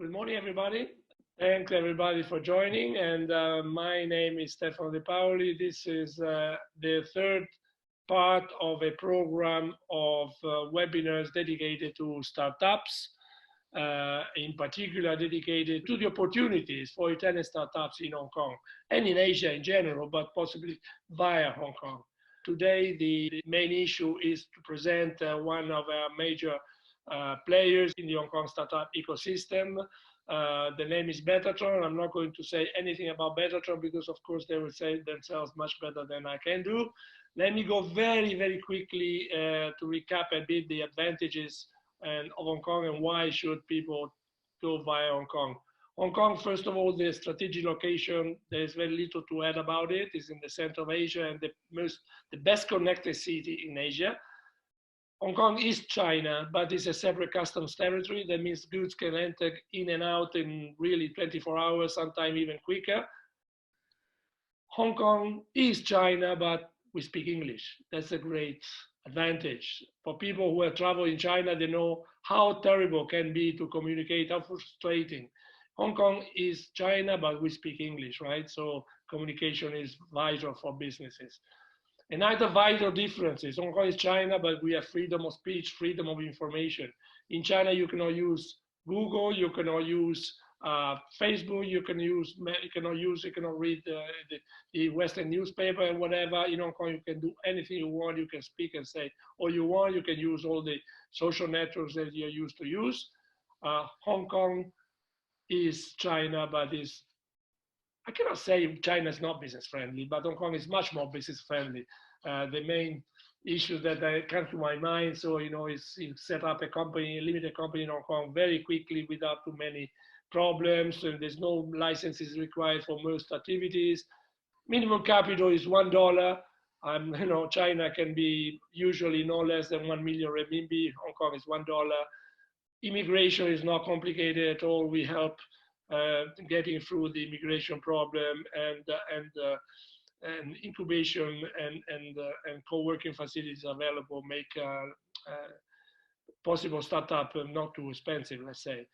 Good morning, everybody. Thanks, everybody, for joining. And my name is Stefano De Paoli. This is the third part of a program of webinars dedicated to startups, in particular dedicated to the opportunities for Italian startups in Hong Kong and in Asia in general, but possibly via Hong Kong. Today, the main issue is to present one of our major players in the Hong Kong startup ecosystem. The name is Betatron. I'm not going to say anything about Betatron because, of course, they will say themselves much better than I can do. Let me go very, very quickly to recap a bit the advantages of Hong Kong and why should people go via Hong Kong. Hong Kong, first of all, the strategic location, there's very little to add about it. It's in the center of Asia and the best connected city in Asia. Hong Kong is China, but it's a separate customs territory. That means goods can enter in and out in really 24 hours, sometimes even quicker. Hong Kong is China, but we speak English. That's a great advantage. For people who have traveled in China, they know how terrible it can be to communicate, how frustrating. Hong Kong is China, but we speak English, right? So communication is vital for businesses. Another vital difference is Hong Kong is China, but we have freedom of speech, freedom of information. In China, you cannot use Google, you cannot use Facebook, you cannot read the Western newspaper and whatever. In Hong Kong, you can do anything you want, you can speak and say all you want, you can use all the social networks that you're used to use. Hong Kong is China, but I cannot say China is not business friendly, but Hong Kong is much more business friendly. The main issue that comes to my mind, so is you set up a company, a limited company in Hong Kong very quickly without too many problems, and there's no licenses required for most activities. Minimum capital is $1. China can be usually no less than 1 million renminbi. Hong Kong is $1. Immigration is not complicated at all. We help getting through the immigration problem, and incubation and co-working facilities available make possible startup not too expensive, let's say.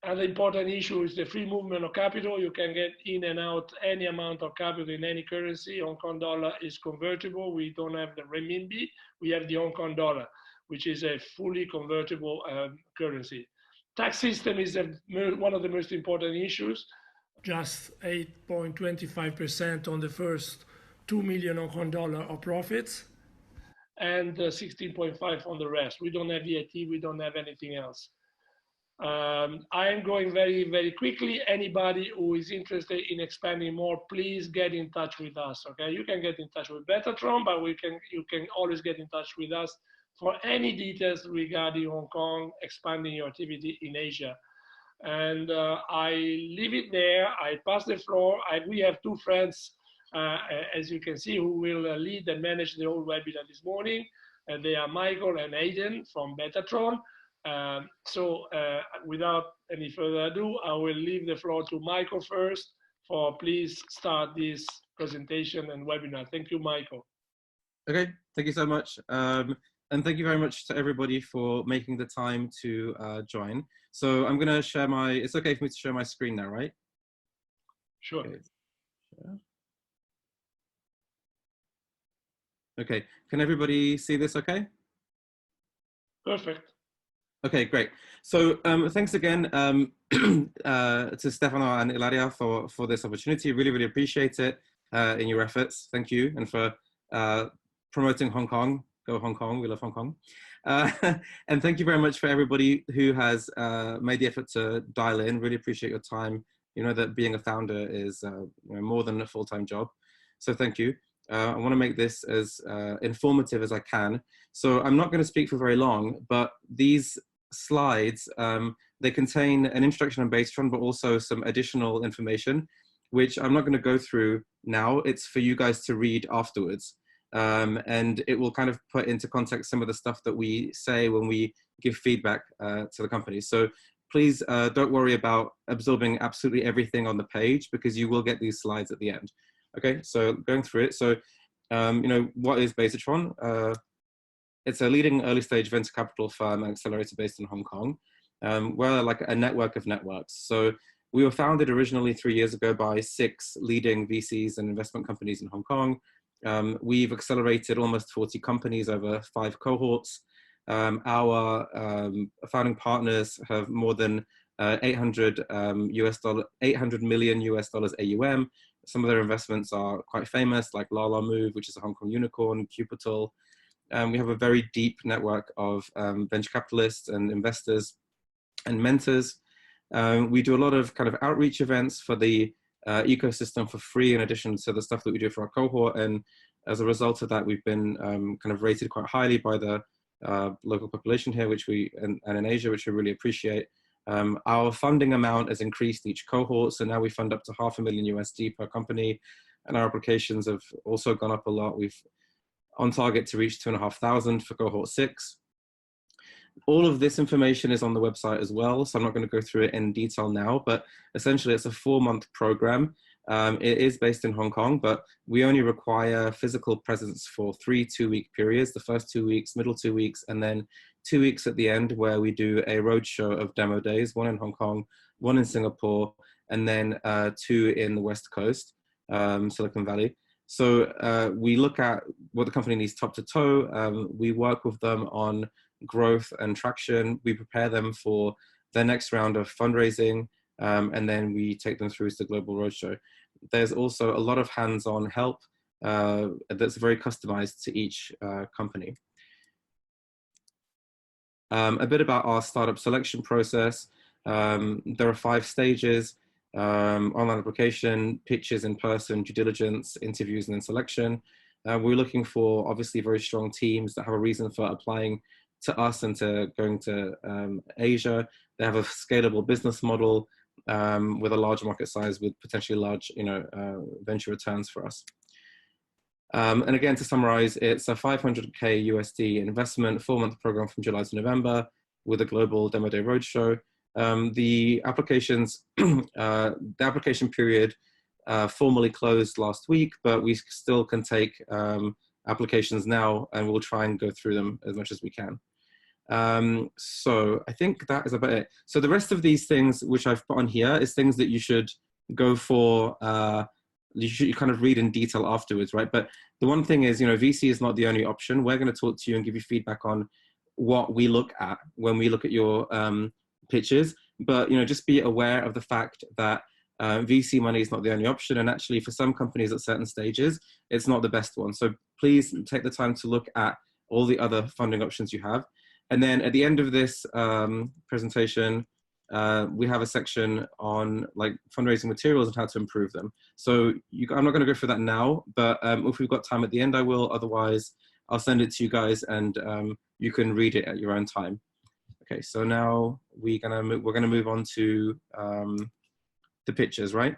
Another important issue is the free movement of capital. You can get in and out any amount of capital in any currency. Hong Kong dollar is convertible. We don't have the renminbi. We have the Hong Kong dollar, which is a fully convertible currency. Tax system is one of the most important issues. Just 8.25% on the first 2 million Hong Kong dollar of profits, and 16.5% on the rest. We don't have VAT, we don't have anything else. I am going very, very quickly. Anybody who is interested in expanding more, please get in touch with us, okay? You can get in touch with Betatron, but you can always get in touch with us for any details regarding Hong Kong, expanding your activity in Asia. And I leave it there. I pass the floor. We have two friends, as you can see, who will lead and manage the whole webinar this morning. And they are Michael and Aidan from Betatron. Without any further ado, I will leave the floor to Michael first for please start this presentation and webinar. Thank you, Michael. Okay, thank you so much. And thank you very much to everybody for making the time to join. So I'm going to share it's okay for me to share my screen now, right? Sure. Okay, can everybody see this okay? Perfect. Okay, great. So thanks again to Stefano and Ilaria for this opportunity. Really, really appreciate it in your efforts. Thank you. And for promoting Hong Kong. Go Hong Kong, we love Hong Kong. And thank you very much for everybody who has made the effort to dial in. Really appreciate your time. You know that being a founder is more than a full-time job. So thank you. I want to make this as informative as I can. So I'm not going to speak for very long, but these slides, they contain an introduction on Betatron, but also some additional information, which I'm not going to go through now. It's for you guys to read afterwards. And it will kind of put into context some of the stuff that we say when we give feedback to the company. So please don't worry about absorbing absolutely everything on the page, because you will get these slides at the end. Okay, so going through it. So, what is Betatron? It's a leading early stage venture capital firm and accelerator based in Hong Kong. We're like a network of networks. So we were founded originally 3 years ago by 6 leading VCs and investment companies in Hong Kong. We've accelerated almost 40 companies over 5 cohorts. Our founding partners have more than 800 million US dollars AUM. Some of their investments are quite famous, like Lala Move, which is a Hong Kong unicorn, Cupital. We have a very deep network of venture capitalists and investors and mentors. We do a lot of kind of outreach events for the ecosystem for free, in addition to the stuff that we do for our cohort. And as a result of that, we've been kind of rated quite highly by the local population here, which and in Asia, which we really appreciate. Our funding amount has increased each cohort. So now we fund up to $500,000 USD per company. And our applications have also gone up a lot. We've on target to reach 2,500 for cohort 6. All of this information is on the website as well, so I'm not going to go through it in detail now, but essentially it's a 4-month program. It is based in Hong Kong, but we only require physical presence for 3 2-week periods, the first 2 weeks, middle 2 weeks, and then 2 weeks at the end where we do a roadshow of demo days, 1 in Hong Kong, 1 in Singapore, and then 2 in the West Coast, Silicon Valley. So we look at what the company needs top to toe. We work with them on growth and traction. We prepare them for their next round of fundraising, and then we take them through to the global roadshow. There's also a lot of hands-on help that's very customized to each company. A bit about our startup selection process. There are 5 stages: online application, pitches in person, due diligence, interviews, and then selection. We're looking for obviously very strong teams that have a reason for applying to us and to going to Asia. They have a scalable business model with a large market size with potentially large, venture returns for us. And again, to summarize, it's a 500K USD investment, 4-month program from July to November with a global demo day roadshow. The application period formally closed last week, but we still can take applications now, and we'll try and go through them as much as we can. So I think that is about it. So the rest of these things which I've put on here is things that you should go for, you should kind of read in detail afterwards, right? But the one thing is, VC is not the only option. We're going to talk to you and give you feedback on what we look at when we look at your pitches. But, just be aware of the fact that VC money is not the only option. And actually for some companies at certain stages, it's not the best one. So please take the time to look at all the other funding options you have. And then at the end of this presentation, we have a section on like fundraising materials and how to improve them. So I'm not going to go through that now, but if we've got time at the end, I will. Otherwise, I'll send it to you guys, and you can read it at your own time. Okay, so now we're gonna move on to the pitches, right?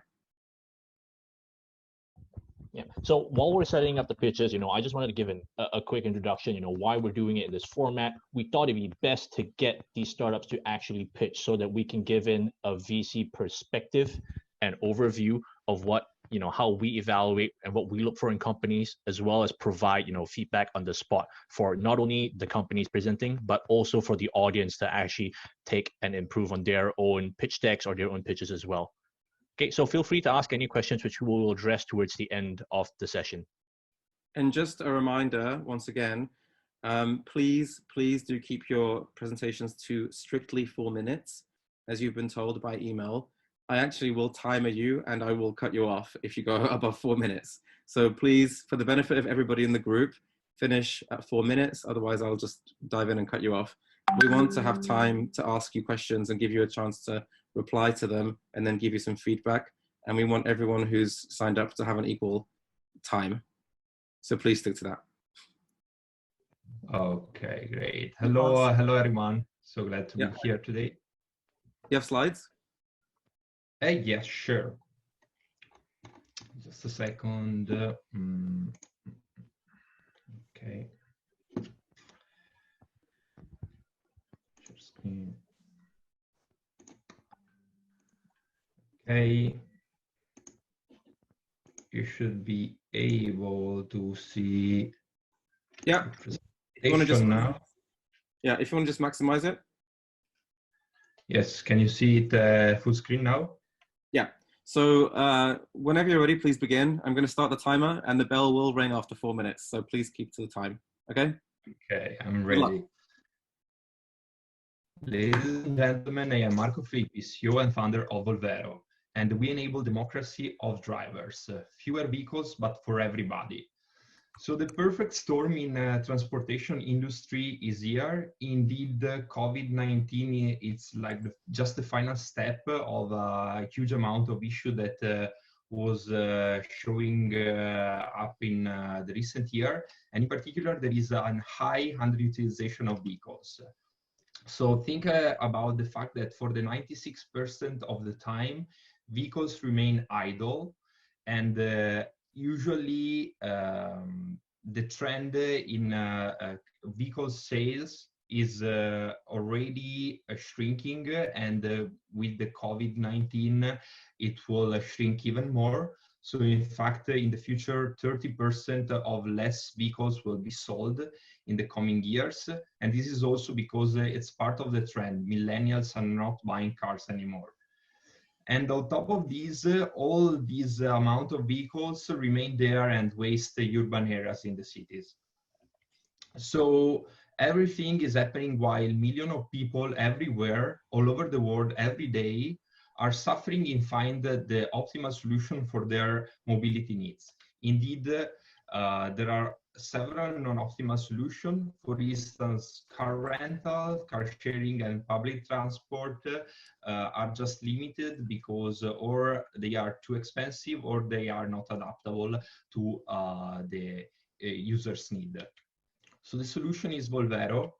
Yeah. So while we're setting up the pitches, I just wanted to give a quick introduction, why we're doing it in this format. We thought it'd be best to get these startups to actually pitch so that we can give in a VC perspective and overview of what, how we evaluate and what we look for in companies, as well as provide, feedback on the spot for not only the companies presenting, but also for the audience to actually take and improve on their own pitch decks or their own pitches as well. Okay, so feel free to ask any questions, which we will address towards the end of the session. And just a reminder, once again, please do keep your presentations to strictly 4 minutes, as you've been told by email. I actually will timer you, and I will cut you off if you go above 4 minutes. So please, for the benefit of everybody in the group, finish at 4 minutes. Otherwise, I'll just dive in and cut you off. We want to have time to ask you questions and give you a chance to reply to them and then give you some feedback. And we want everyone who's signed up to have an equal time. So please stick to that. Okay, great. Hello everyone. So glad to be here today. You have slides? Yes, sure. Just a second. Okay. Share screen. Okay. You should be able to see. Yeah. If you want to just now. Yeah, if you want to just maximize it. Yes, can you see it full screen now? Yeah. So whenever you're ready, please begin. I'm going to start the timer and the bell will ring after 4 minutes. So please keep to the time. Okay? Okay, I'm Good luck. ready. Ladies and gentlemen, I am Marco Filippi, CEO and founder of Volvero, and we enable democracy of drivers, fewer vehicles, but for everybody. So the perfect storm in transportation industry is here. Indeed, COVID-19, it's like just the final step of a huge amount of issue that was showing up in the recent year. And in particular, there is a high underutilization of vehicles. So think about the fact that for the 96% of the time, vehicles remain idle, and usually the trend in vehicle sales is already shrinking, and with the COVID-19, it will shrink even more. So in fact, in the future, 30% of less vehicles will be sold in the coming years. And this is also because it's part of the trend. Millennials are not buying cars anymore. And on top of these, all these amount of vehicles remain there and waste the urban areas in the cities. So everything is happening while millions of people everywhere, all over the world, every day, are suffering in finding the optimal solution for their mobility needs. Indeed, there are several non-optimal solutions. For instance, car rental, car sharing, and public transport are just limited because or they are too expensive or they are not adaptable to the user's need. So the solution is Volvero,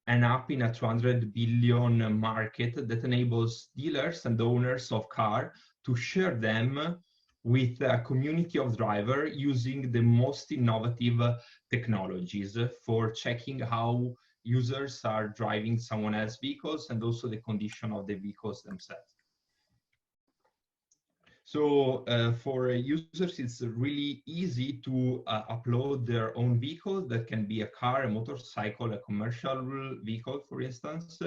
an app in a 200 billion market that enables dealers and owners of cars to share them with a community of drivers using the most innovative technologies for checking how users are driving someone else's vehicles and also the condition of the vehicles themselves. So for users, it's really easy to upload their own vehicle. That can be a car, a motorcycle, a commercial vehicle, for instance.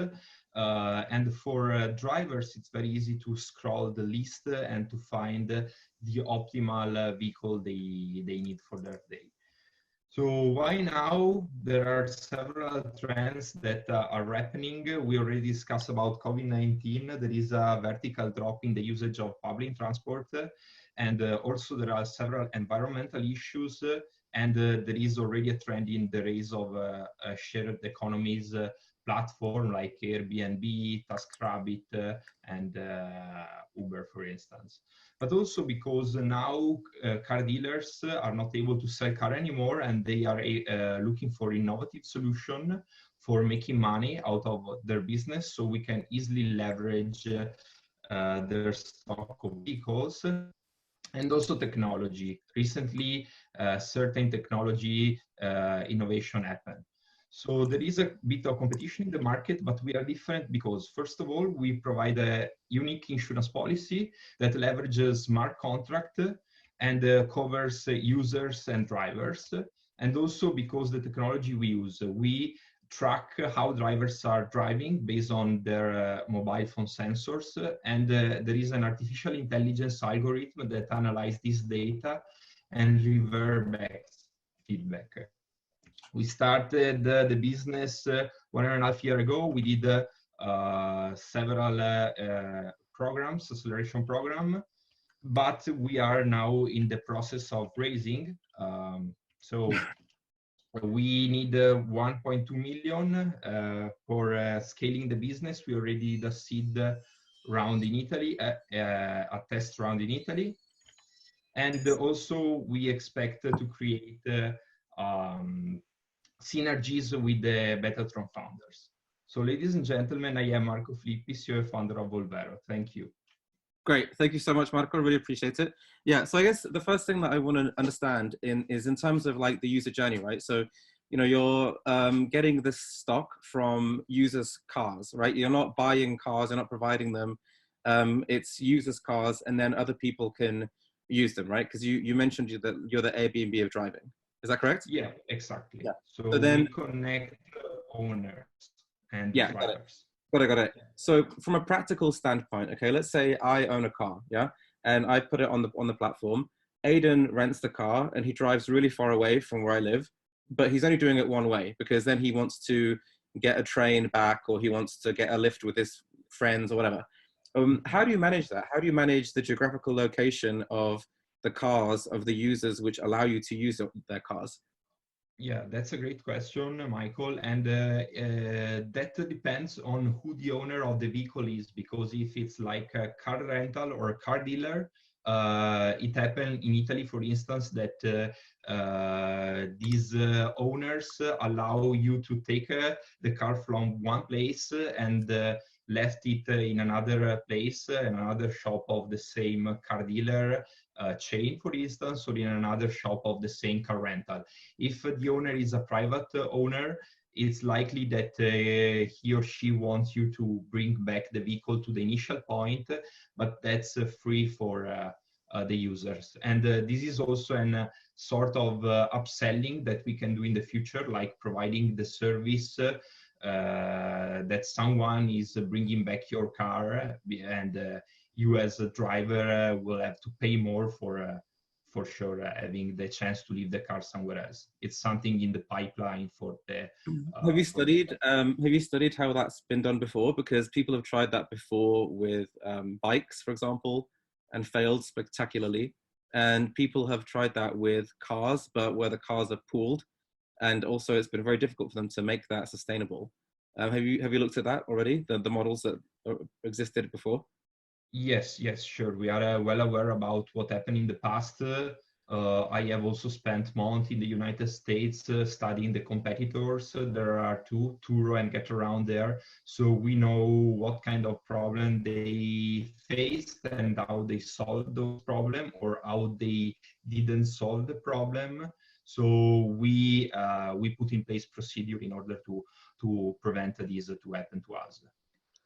And for drivers, it's very easy to scroll the list and to find the optimal vehicle they need for their day. So why now? There are several trends that are happening. We already discussed about COVID-19. There is a vertical drop in the usage of public transport. And also there are several environmental issues. And there is already a trend in the rise of shared economies platform like Airbnb, TaskRabbit, and Uber, for instance. But also because now car dealers are not able to sell car anymore, and they are looking for innovative solution for making money out of their business, so we can easily leverage their stock of vehicles. And also technology. Recently, certain technology innovation happened. So there is a bit of competition in the market, but we are different because, first of all, we provide a unique insurance policy that leverages smart contract and covers users and drivers. And also because the technology we use, we track how drivers are driving based on their mobile phone sensors. And there is an artificial intelligence algorithm that analyzes this data and revert back feedback. We started the business 1.5 years ago. We did several programs, acceleration program, but we are now in the process of raising. So we need 1.2 million for scaling the business. We already did a seed round in Italy, a test round in Italy. And also we expect to create synergies with the Betatron founders. So ladies and gentlemen, I am Marco Filippi, CEO and founder of Volvero. Thank you. Great. Thank you so much, Marco. I really appreciate it. Yeah. So I guess the first thing that I want to understand is in terms of like the user journey, right? So, you know, you're getting this stock from users' cars, right? You're not buying cars, you're not providing them. It's users' cars, and then other people can use them, right? Because you mentioned that you're the Airbnb of driving. Is that correct? Yeah, exactly. Yeah. So then we connect owners and yeah, drivers. Got it. So from a practical standpoint, okay, let's say I own a car, yeah, and I put it on the platform. Aidan rents the car and he drives really far away from where I live, but he's only doing it one way because then he wants to get a train back or he wants to get a lift with his friends or whatever. How do you manage that? How do you manage the geographical location of the cars of the users which allow you to use their cars? Yeah, that's a great question, Michael. And that depends on who the owner of the vehicle is, because if it's like a car rental or a car dealer, it happened in Italy, for instance, that these owners allow you to take the car from one place and left it in another place, in another shop of the same car dealer chain, for instance, or in another shop of the same car rental. If the owner is a private owner, it's likely that he or she wants you to bring back the vehicle to the initial point, but that's free for the users. And this is also an sort of upselling that we can do in the future, like providing the service that someone is bringing back your car, and you as a driver will have to pay more for sure having the chance to leave the car somewhere else. It's something in the pipeline for the. Have you studied? Have you studied how that's been done before? Because people have tried that before with bikes, for example, and failed spectacularly. And people have tried that with cars, but where the cars are pooled, and also it's been very difficult for them to make that sustainable. Have you looked at that already? The models that existed before? Yes, sure. We are well aware about what happened in the past. I have also spent months in the United States studying the competitors. There are two, Turo and Getaround there. So we know what kind of problem they faced and how they solved those problems, or how they didn't solve the problem. So we put in place procedure in order to prevent this to happen to us.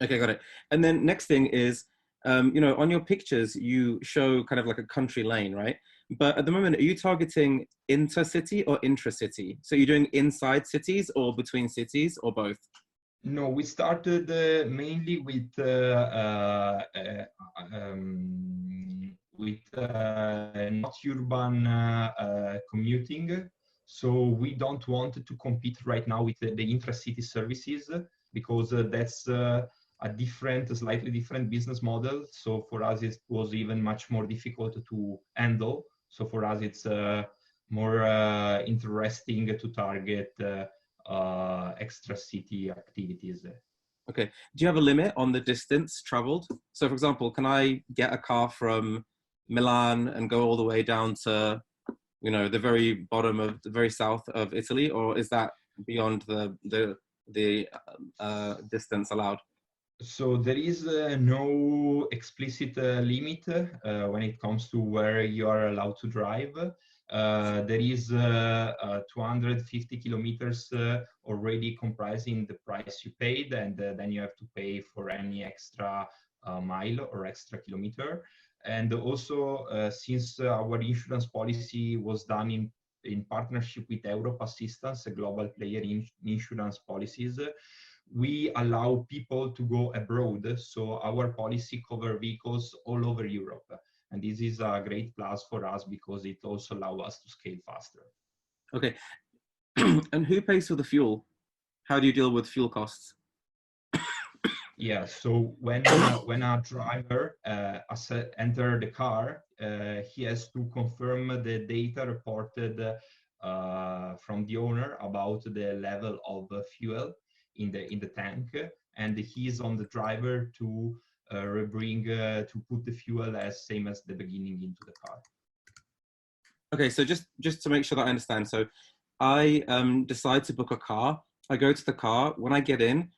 Okay, got it. And then next thing is, on your pictures, you show kind of like a country lane, right? But at the moment, are you targeting intercity or intracity? So you're doing inside cities or between cities or both? No, we started mainly with not urban commuting. So we don't want to compete right now with the intracity services, because that's a slightly different business model. So for us, it was even much more difficult to handle. So for us, it's more interesting to target extra city activities. Okay. Do you have a limit on the distance traveled? So for example, can I get a car from Milan and go all the way down to, the very bottom of the very south of Italy, or is that beyond the distance allowed? So there is no explicit limit when it comes to where you are allowed to drive. There is 250 kilometers already comprising the price you paid, and then you have to pay for any extra mile or extra kilometer. And also, since our insurance policy was done in partnership with Europe Assistance, a global player in insurance policies, we allow people to go abroad. So our policy covers vehicles all over Europe. And this is a great plus for us because it also allows us to scale faster. Okay. And who pays for the fuel? How do you deal with fuel costs? Yeah, so when a driver enter the car, he has to confirm the data reported from the owner about the level of fuel in the tank, and he's on the driver to to put the fuel as same as the beginning into the car. Okay, so just to make sure that I understand, so I decide to book a car. I go to the car. When I get in,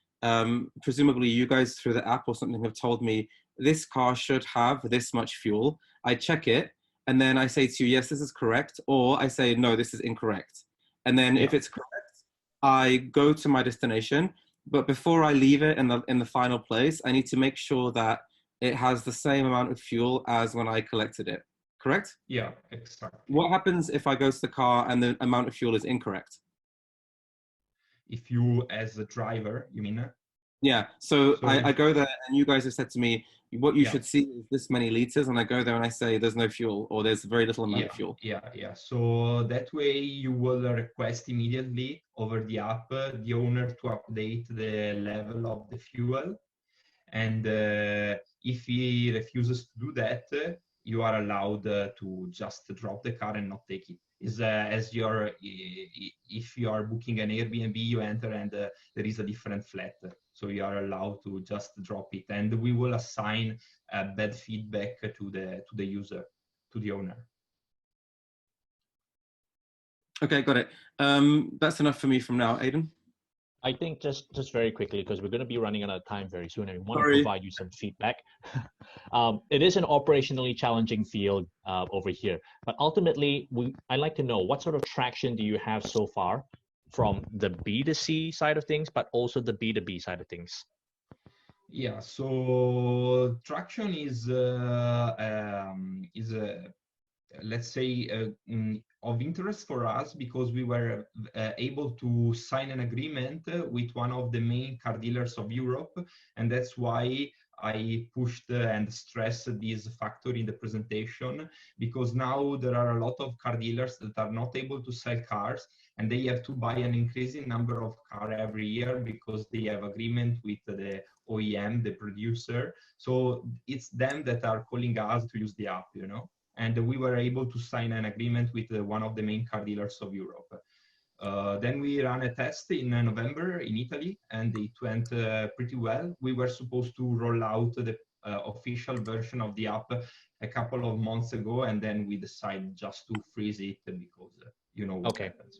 presumably you guys through the app or something have told me this car should have this much fuel. I check it, and then I say to you, yes, this is correct, or I say, no, this is incorrect. And then if it's correct, I go to my destination. But before I leave it in the final place, I need to make sure that it has the same amount of fuel as when I collected it. Correct? Yeah, exactly. What happens if I go to the car and the amount of fuel is incorrect? If you, as a driver, you mean? Yeah, so So I go there and you guys have said to me, what you yeah. should see is this many liters, and I go there and I say there's no fuel or there's very little amount of fuel. Yeah. So that way you will request immediately over the app the owner to update the level of the fuel. And if he refuses to do that, you are allowed to just drop the car and not take it. Is as if you are booking an Airbnb, you enter and there is a different flat, so you are allowed to just drop it, and we will assign bad feedback to the user, to the owner. Okay, got it. That's enough for me from now. Aidan? I think just very quickly, because we're going to be running out of time very soon, and we want Sorry. to provide you some feedback. It is an operationally challenging field over here, but ultimately, I'd like to know what sort of traction do you have so far from the B2C side of things, but also the B2B side of things? Yeah, so traction is let's say of interest for us because we were able to sign an agreement with one of the main car dealers of Europe, and that's why I pushed and stressed this factor in the presentation, because now there are a lot of car dealers that are not able to sell cars, and they have to buy an increasing number of cars every year because they have agreement with the OEM, the producer. So it's them that are calling us to use the app, you know. And we were able to sign an agreement with one of the main car dealers of Europe. Then we ran a test in November in Italy, and it went pretty well. We were supposed to roll out the official version of the app a couple of months ago, and then we decided just to freeze it because you know what happens.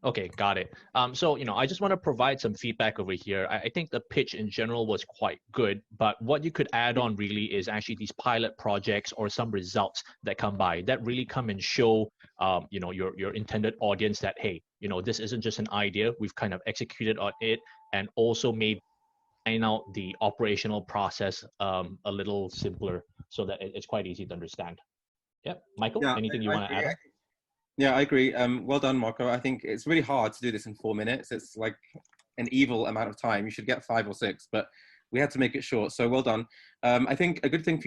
Okay, got it. So, I just want to provide some feedback over here. I think the pitch in general was quite good, but what you could add on really is actually these pilot projects or some results that come by that really come and show, your intended audience that, hey, this isn't just an idea. We've kind of executed on it, and also maybe find out the operational process a little simpler so that it's quite easy to understand. Yep. Michael, Yeah, anything you want to add on? Yeah, I agree. Well done, Marco. I think it's really hard to do this in 4 minutes. It's like an evil amount of time. You should get 5 or 6, but we had to make it short. So well done. I think a good thing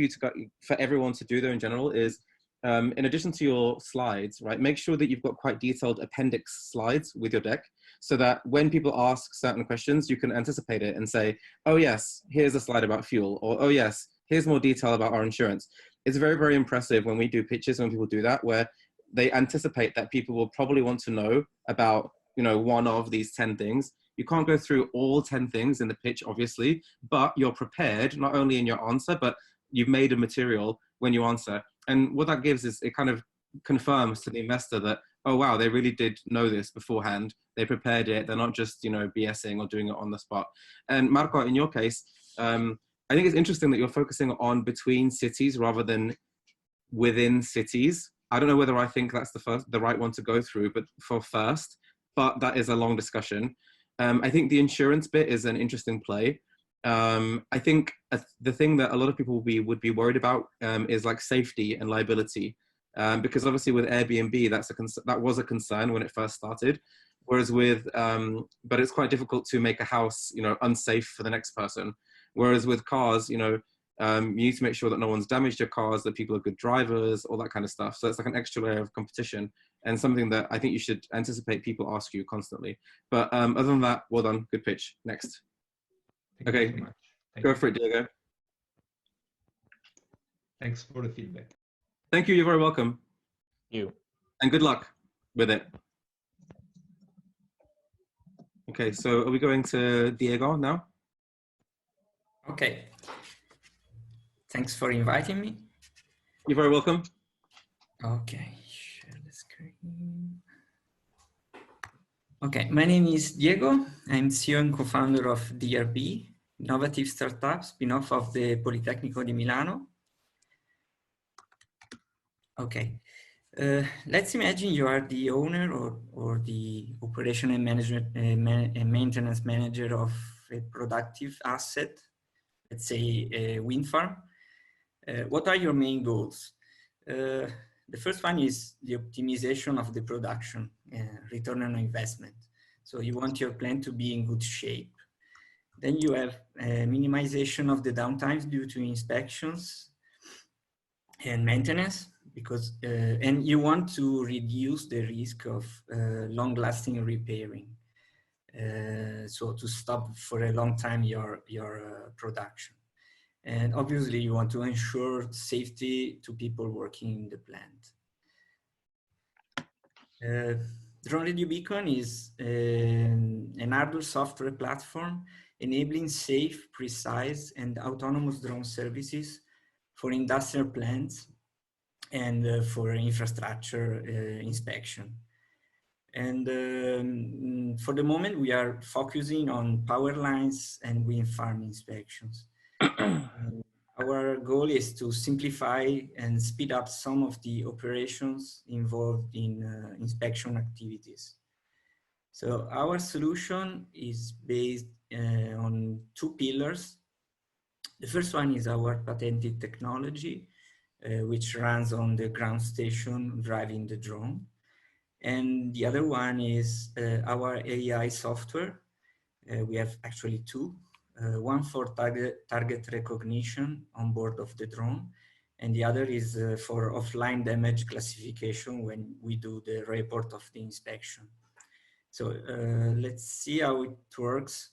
for everyone to do though in general is, in addition to your slides, right, make sure that you've got quite detailed appendix slides with your deck so that when people ask certain questions, you can anticipate it and say, oh yes, here's a slide about fuel, or oh yes, here's more detail about our insurance. It's very, very impressive when we do pitches, when people do that, where they anticipate that people will probably want to know about, one of these 10 things. You can't go through all 10 things in the pitch, obviously, but you're prepared, not only in your answer, but you've made a material when you answer. And what that gives is it kind of confirms to the investor that, oh, wow, they really did know this beforehand. They prepared it. They're not just, BSing or doing it on the spot. And Marco, in your case, I think it's interesting that you're focusing on between cities rather than within cities. I don't know whether I think that's the right one to go through, but but that is a long discussion. I think the insurance bit is an interesting play. I think the thing that a lot of people would be worried about is like safety and liability, because obviously with Airbnb, that was a concern when it first started. Whereas but it's quite difficult to make a house, unsafe for the next person. Whereas with cars, you need to make sure that no one's damaged your cars, that people are good drivers, all that kind of stuff. So it's like an extra layer of competition and something that I think you should anticipate people ask you constantly. But other than that, well done, good pitch. Next. Thank you so much. Go for it, Diego. Thanks for the feedback. Thank you, you're very welcome. And good luck with it. Okay, so are we going to Diego now? Okay. Thanks for inviting me. You're very welcome. Okay, share the screen. Okay, my name is Diego. I'm CEO and co-founder of DRB, innovative startup spin-off of the Politecnico di Milano. Okay, let's imagine you are the owner or the operation and management and maintenance manager of a productive asset, let's say a wind farm. What are your main goals? The first one is the optimization of the production, return on investment. So you want your plant to be in good shape. Then you have minimization of the downtimes due to inspections and maintenance, because and you want to reduce the risk of long-lasting repairing. So to stop for a long time your production. And obviously you want to ensure safety to people working in the plant. Drone Radio Beacon is an hardware software platform enabling safe, precise, and autonomous drone services for industrial plants and for infrastructure inspection. And for the moment, we are focusing on power lines and wind farm inspections. Our goal is to simplify and speed up some of the operations involved in inspection activities. So our solution is based on two pillars. The first one is our patented technology, which runs on the ground station driving the drone. And the other one is our AI software. We have actually two. One for target recognition on board of the drone, and the other is for offline damage classification when we do the report of the inspection. So let's see how it works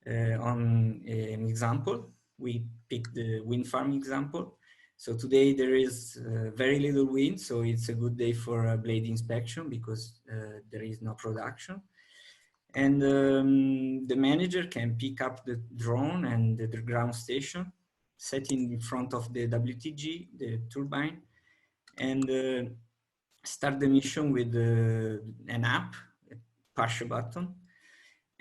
on an example. We picked the wind farm example. So today there is very little wind, so it's a good day for a blade inspection because there is no production. And the manager can pick up the drone and the ground station, set in front of the WTG, the turbine, and start the mission with an app, push a button.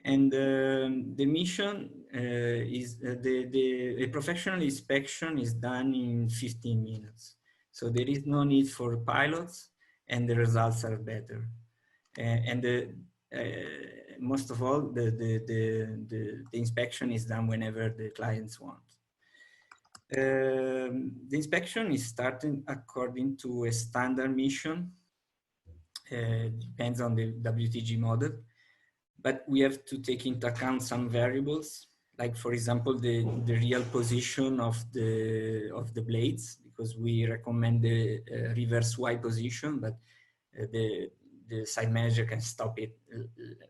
And the mission is a professional inspection is done in 15 minutes. So there is no need for pilots, and the results are better. Most of all, the inspection is done whenever the clients want. The inspection is starting according to a standard mission. Depends on the WTG model, but we have to take into account some variables, like for example, the real position of the blades, because we recommend the reverse Y position, but the site manager can stop it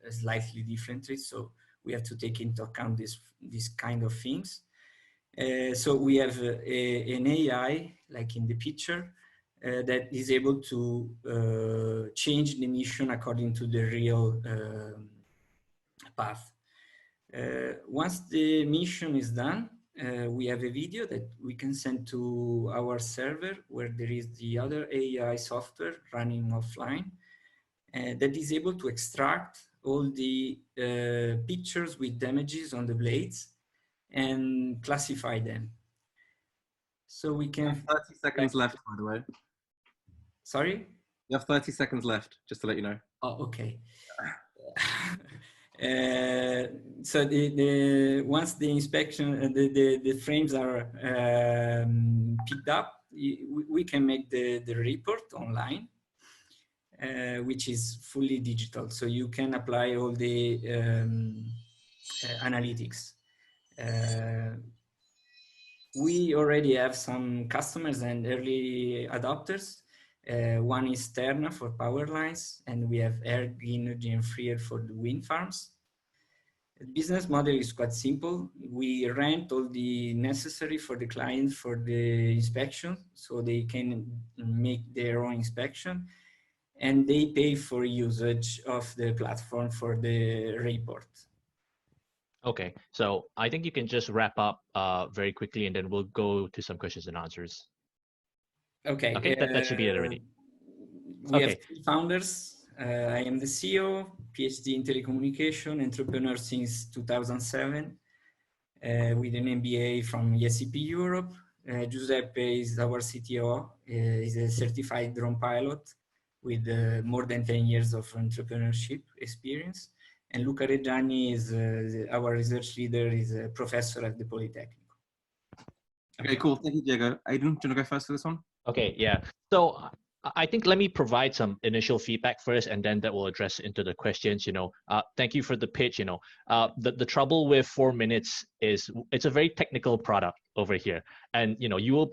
slightly differently. So we have to take into account this kind of things. So we have an AI, like in the picture, that is able to change the mission according to the real path. Once the mission is done, we have a video that we can send to our server where there is the other AI software running offline that is able to extract all the pictures with damages on the blades and classify them. So we can... 30 seconds left, by the way. Sorry? You have 30 seconds left, just to let you know. Oh, okay. So once the inspection, the frames are picked up, we can make the report online, which is fully digital. So you can apply all the analytics. We already have some customers and early adopters. One is Terna for power lines, and we have Air Energy and Freer for the wind farms. The business model is quite simple. We rent all the necessary for the client for the inspection, so they can make their own inspection, and they pay for usage of the platform for the report. Okay, so I think you can just wrap up very quickly, and then we'll go to some questions and answers. Okay. Okay, that should be it already. We have three founders. I am the CEO, PhD in telecommunication, entrepreneur since 2007, with an MBA from ESCP Europe. Giuseppe is our CTO. He's a certified drone pilot with more than 10 years of entrepreneurship experience. And Luca Reggiani is our research leader, is a professor at the Politecnico. Okay, cool. Thank you, Diego. Aiden, do you want to go first for this one? Okay, yeah. So I think let me provide some initial feedback first, and then that will address into the questions. Thank you for the pitch. The trouble with 4 minutes is it's a very technical product over here, and you will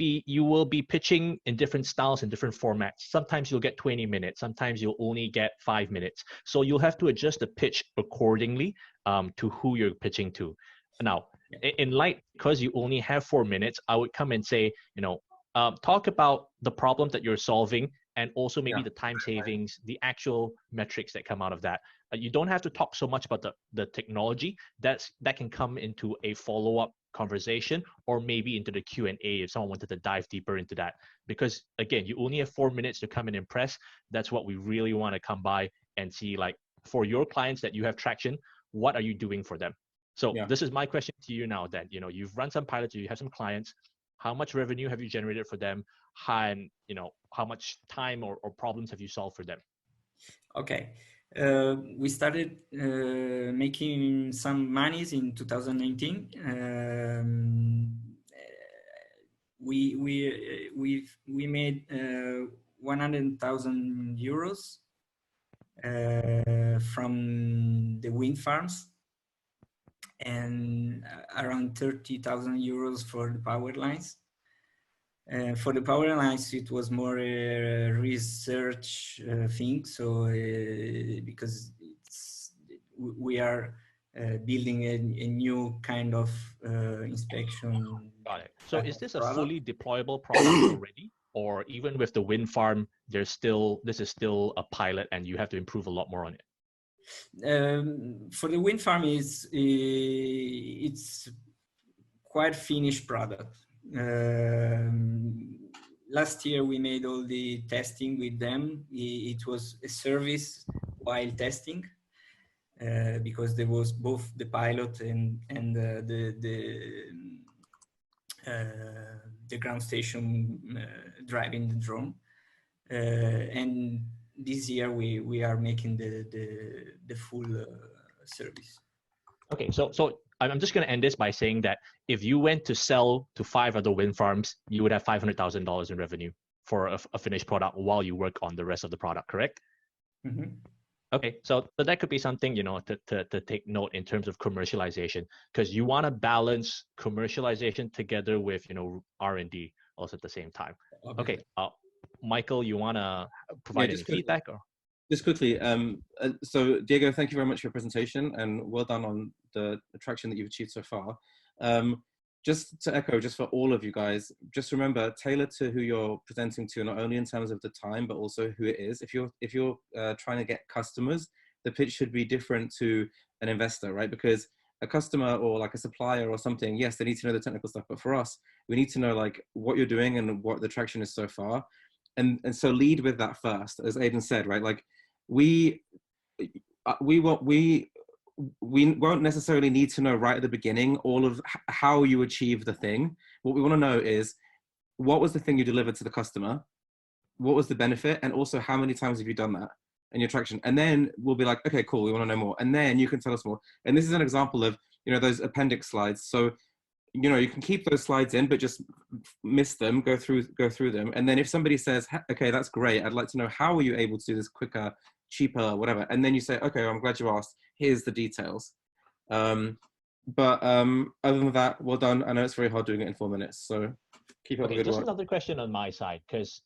be pitching in different styles and different formats. Sometimes you'll get 20 minutes, sometimes you'll only get 5 minutes. So you'll have to adjust the pitch accordingly to who you're pitching to. Now, in light, because you only have 4 minutes, I would come and say, talk about the problem that you're solving, and also maybe the time savings, the actual metrics that come out of that. You don't have to talk so much about the technology. That can come into a follow-up conversation, or maybe into the Q&A if someone wanted to dive deeper into that. Because again, you only have 4 minutes to come and impress. That's what we really want to come by and see, like, for your clients that you have traction, what are you doing for them? So this is my question to you now then. You've run some pilots, you have some clients. How much revenue have you generated for them? And how much time or problems have you solved for them? Okay, we started making some monies in 2019. We made 100,000 euros from the wind farms, and around 30,000 euros for the power lines. For the power lines, it was more a research thing. So because we are building a new kind of inspection. Got it. So is this a fully deployable product already? Or even with the wind farm, this is still a pilot and you have to improve a lot more on it? For the wind farm, it's quite finished product. Last year we made all the testing with them. It was a service while testing, because there was both the pilot and the ground station driving the drone. And this year we are making the full service. Okay, so I'm just going to end this by saying that if you went to sell to 5 other wind farms, you would have $500,000 in revenue for a finished product while you work on the rest of the product, correct? Mm-hmm. Okay, so that could be something, to take note in terms of commercialization, because you want to balance commercialization together with, R&D also at the same time. Okay, Michael, you want to provide any feedback? Or? Just quickly, so Diego, thank you very much for your presentation, and well done on the traction that you've achieved so far. Just to echo, just for all of you guys, just remember, tailor to who you're presenting to, not only in terms of the time, but also who it is. If you're trying to get customers, the pitch should be different to an investor, right? Because a customer or like a supplier or something, yes, they need to know the technical stuff, but for us, we need to know like what you're doing and what the traction is so far. And so lead with that first, as Aidan said, right? Like we won't necessarily need to know right at the beginning all of how you achieve the thing. What we want to know is, what was the thing you delivered to the customer? What was the benefit? And also, how many times have you done that and your traction? And then we'll be like, okay, cool, we want to know more. And then you can tell us more. And this is an example of, those appendix slides. So, you can keep those slides in, but just miss them, go through them. And then if somebody says, okay, that's great, I'd like to know, how were you able to do this quicker, cheaper, whatever? And then you say, okay, I'm glad you asked. Here's the details. But other than that, well done. I know it's very hard doing it in 4 minutes, so keep up the good work. Just another question on my side, because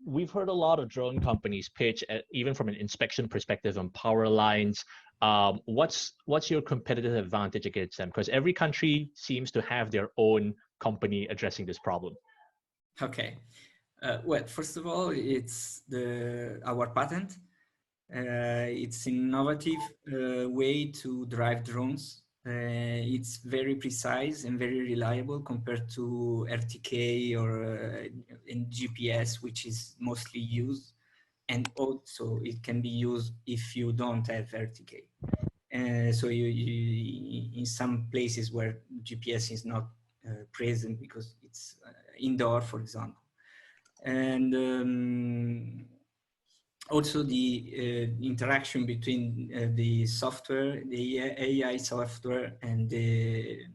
we've heard a lot of drone companies pitch, even from an inspection perspective, on power lines. What's your competitive advantage against them? Because every country seems to have their own company addressing this problem. Okay. Well, first of all, it's our patent. It's an innovative way to drive drones. It's very precise and very reliable compared to RTK or in GPS, which is mostly used. And also it can be used if you don't have RTK. So you in some places where GPS is not present because it's indoor, for example. And also the interaction between the software, the AI software, and the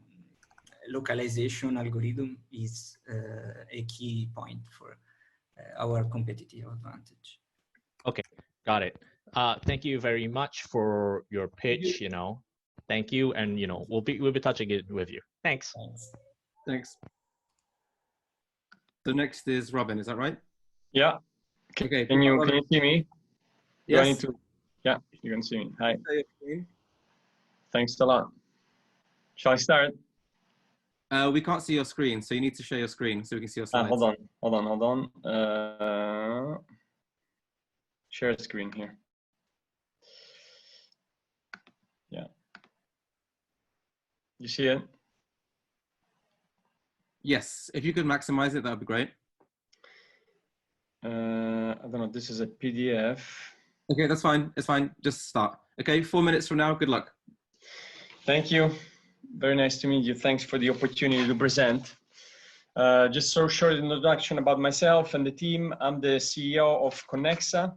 localization algorithm is a key point our competitive advantage. Okay, got it. Thank you very much for your pitch. Thank you, and we'll be touching it with you. Thanks. Thanks. So next is Robin. Is that right? Yeah. Okay. Can you see me? Yes. Do I need to? Yeah, you can see me. Hi. Thanks a lot. Shall I start? We can't see your screen, so you need to share your screen so we can see your slides. Hold on. Share screen here. Yeah. You see it? Yes. If you could maximize it, that would be great. I don't know. This is a PDF. Okay, that's fine. It's fine. Just start. Okay, 4 minutes from now. Good luck. Thank you. Very nice to meet you. Thanks for the opportunity to present. Just so short introduction about myself and the team. I'm the CEO of Connexa.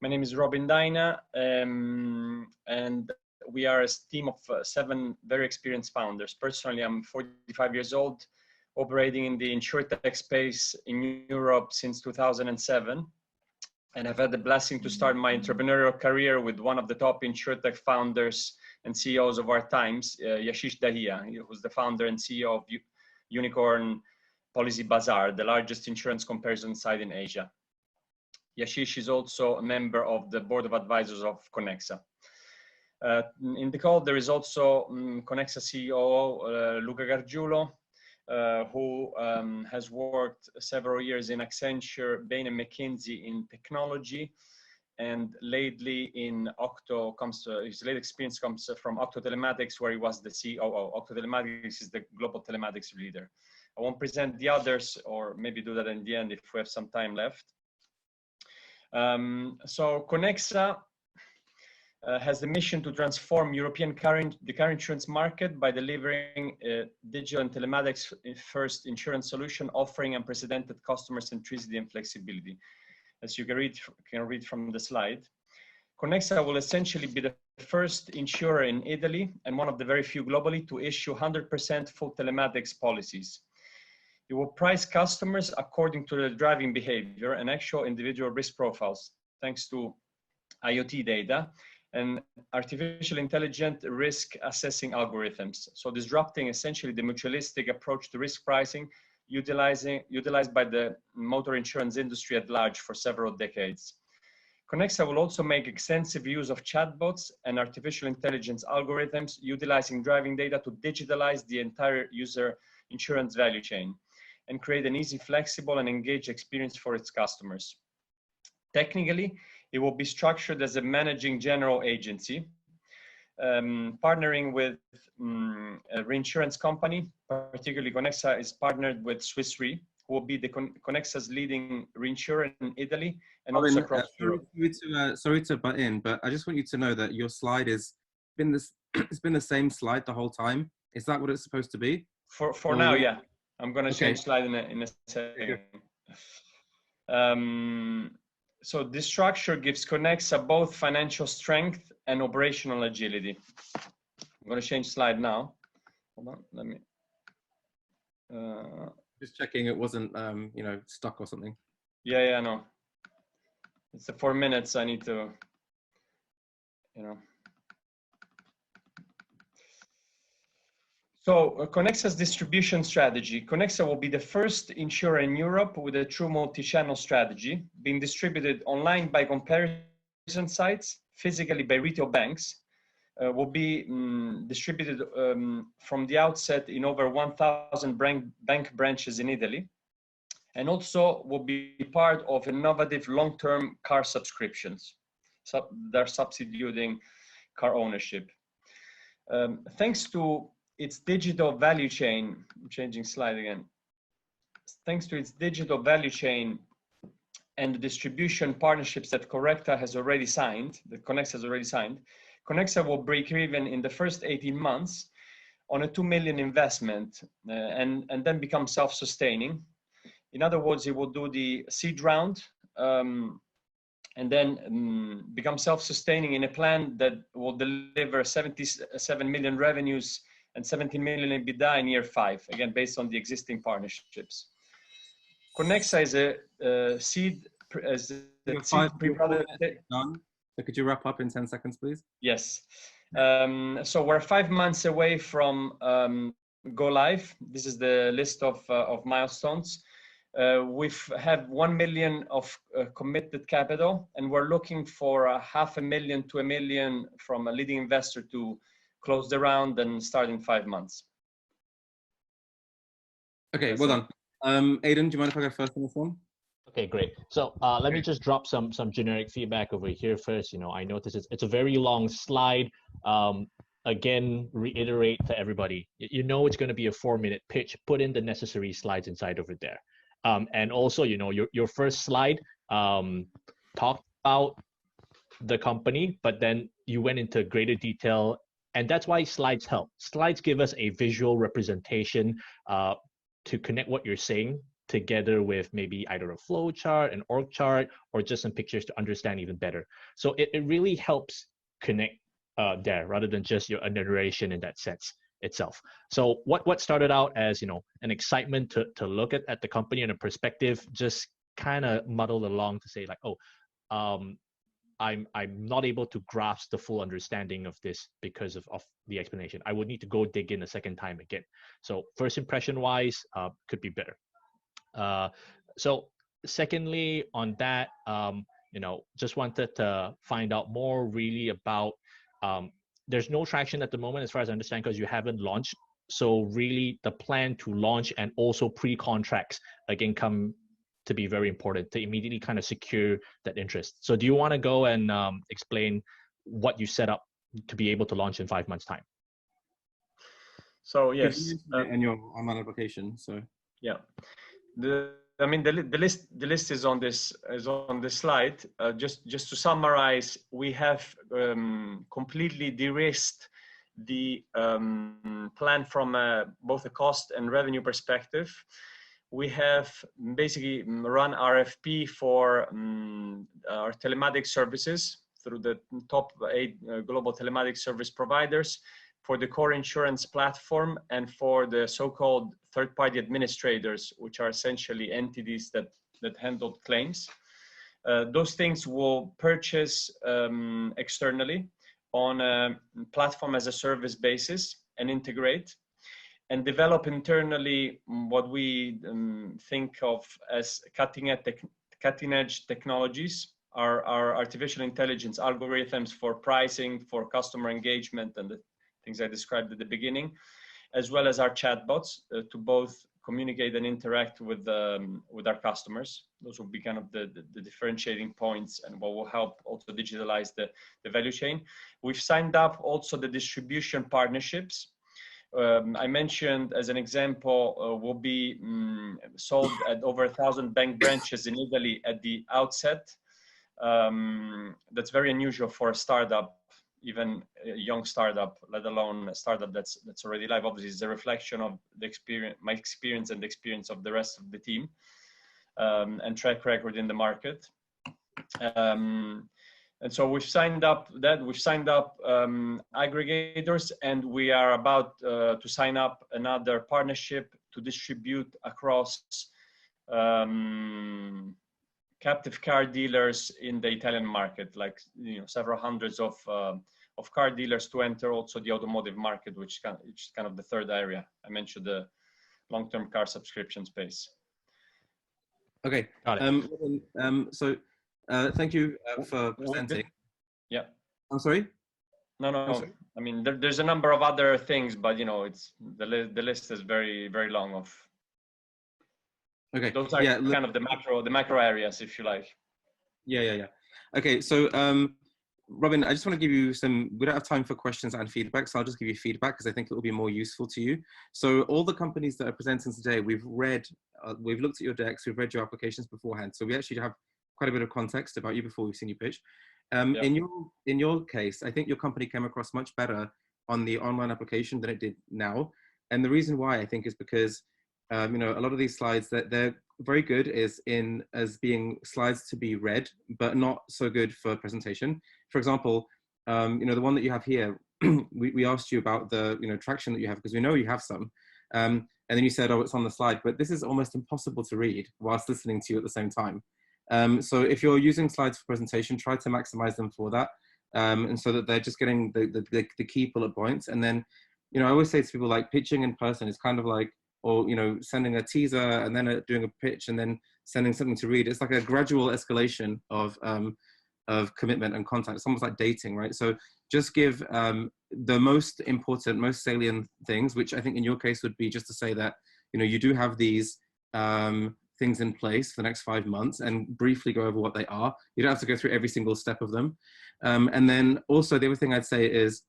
My name is Robin Daina, and we are a team of 7 very experienced founders. Personally, I'm 45 years old, operating in the insurtech space in Europe since 2007. And I've had the blessing to start my entrepreneurial career with one of the top insurtech founders and CEOs of our times, Yashish Dahiya, who's the founder and CEO of Unicorn Policy Bazaar, the largest insurance comparison site in Asia. Yashish is also a member of the board of advisors of Connexa. In the call, there is also Connexa CEO Luca Gargiulo, who has worked several years in Accenture, Bain & McKinsey in technology, and lately in his late experience comes from Octo Telematics, where he was the COO. Octo Telematics is the global telematics leader. I won't present the others, or maybe do that in the end if we have some time left. So Connexa has the mission to transform the car insurance market by delivering a digital and telematics first insurance solution offering unprecedented customer centricity and flexibility. As you can read from the slide, Connexa will essentially be the first insurer in Italy and one of the very few globally to issue 100% full telematics policies. It will price customers according to their driving behavior and actual individual risk profiles, thanks to IoT data and artificial intelligent risk assessing algorithms. So disrupting essentially the mutualistic approach to risk pricing utilized by the motor insurance industry at large for several decades. Connexa will also make extensive use of chatbots and artificial intelligence algorithms utilizing driving data to digitalize the entire user insurance value chain and create an easy, flexible, and engaged experience for its customers. Technically, it will be structured as a managing general agency, partnering with a reinsurance company. Particularly, Connexa is partnered with Swiss Re, who will be the Connexa's leading reinsurer in Italy and also across Europe. Sorry to butt in, but I just want you to know that your slide it's been the same slide the whole time. Is that what it's supposed to be? For now, yeah. I'm going to change slide in a second. So this structure gives Connexa both financial strength and operational agility. I'm going to change slide now. Hold on, let me. Just checking it wasn't, stuck or something. Yeah, no. It's the 4 minutes I need to, So Connexa's distribution strategy. Connexa will be the first insurer in Europe with a true multi-channel strategy, being distributed online by comparison sites, physically by retail banks, will be distributed from the outset in over 1,000 bank branches in Italy, and also will be part of innovative long-term car subscriptions. So they're substituting car ownership. Thanks to its digital value chain, I'm changing slide again. Thanks to its digital value chain and the distribution partnerships that Connexa has already signed, Connexa will break even in the first 18 months on a 2 million investment and then become self-sustaining. In other words, it will do the seed round and then become self-sustaining in a plan that will deliver 77 million revenues and 17 million EBITDA in year 5, again, based on the existing partnerships. Connexa is a seed, as the seed pre-product. Done. So could you wrap up in 10 seconds, please? Yes. So we're 5 months away from go live. This is the list of milestones. We've had 1 million of committed capital, and we're looking for 500,000 to 1 million from a leading investor to close the round and start in 5 months. Okay, well done. Aidan, do you mind if I go first on this one? Okay, great. So let me just drop some generic feedback over here first. You know, I noticed it's a very long slide. Again, reiterate to everybody, you know it's going to be a 4-minute pitch. Put in the necessary slides inside over there. And also, you know, your first slide talked about the company, but then you went into greater detail, and that's why slides help. Slides give us a visual representation to connect what you're saying together with maybe either a flow chart, an org chart, or just some pictures to understand even better. So it really helps connect there rather than just a narration in that sense itself. So what started out as, you know, an excitement to look at the company and a perspective just kind of muddled along to say like, oh, I'm not able to grasp the full understanding of this because of the explanation. I would need to go dig in a second time again. So first impression wise, could be better. So secondly, on that, you know, just wanted to find out more really about, there's no traction at the moment as far as I understand because you haven't launched. So really the plan to launch and also pre-contracts again come to be very important to immediately kind of secure that interest. So do you want to go and explain what you set up to be able to launch in 5 months' time? So yes, and your online application. So yeah, the list is on this slide. Just to summarize, we have completely de-risked the plan from both a cost and revenue perspective. We have basically run RFP for our telematics services through the top 8 global telematics service providers, for the core insurance platform, and for the so-called third-party administrators, which are essentially entities that handle claims. Those things will purchase externally on a platform as a service basis and integrate, and develop internally what we think of as cutting-edge technologies, our artificial intelligence algorithms for pricing, for customer engagement, and the things I described at the beginning, as well as our chatbots to both communicate and interact with our customers. Those will be kind of the differentiating points and what will help also digitalize the value chain. We've signed up also the distribution partnerships. I mentioned as an example, will be sold at over 1,000 bank branches in Italy at the outset. That's very unusual for a startup, even a young startup, let alone a startup that's already live. Obviously, it's a reflection of the experience, my experience and the experience of the rest of the team, and track record in the market. And so we've signed up aggregators, and we are about to sign up another partnership to distribute across captive car dealers in the Italian market, like, you know, several hundreds of car dealers to enter also the automotive market, which is kind of the third area. I mentioned the long-term car subscription space. Okay. Got it. So thank you for presenting. Yeah. I'm sorry? No. I mean, there's a number of other things, but, you know, it's the list is very, very long of. Okay. Those are kind of the macro areas, if you like. Yeah. Okay. So, Robin, I just want to give you we don't have time for questions and feedback, so I'll just give you feedback because I think it will be more useful to you. So all the companies that are presenting today, we've looked at your decks, we've read your applications beforehand. So we actually have quite a bit of context about you before we've seen you pitch. In your case, I think your company came across much better on the online application than it did now. And the reason why, I think, is because you know, a lot of these slides that they're very good as being slides to be read, but not so good for presentation. For example, you know, the one that you have here, we asked you about the, you know, traction that you have, because we know you have some. and then you said, oh, it's on the slide, but this is almost impossible to read whilst listening to you at the same time. So if you're using slides for presentation, try to maximize them for that. And so that they're just getting the key bullet points. And then, you know, I always say to people, like, pitching in person is kind of like, or, you know, sending a teaser and then doing a pitch and then sending something to read. It's like a gradual escalation of commitment and contact. It's almost like dating, right? So just give the most important, most salient things, which I think in your case would be just to say that, you know, you do have these things in place for the next 5 months, and briefly go over what they are. You don't have to go through every single step of them. And then also the other thing I'd say is,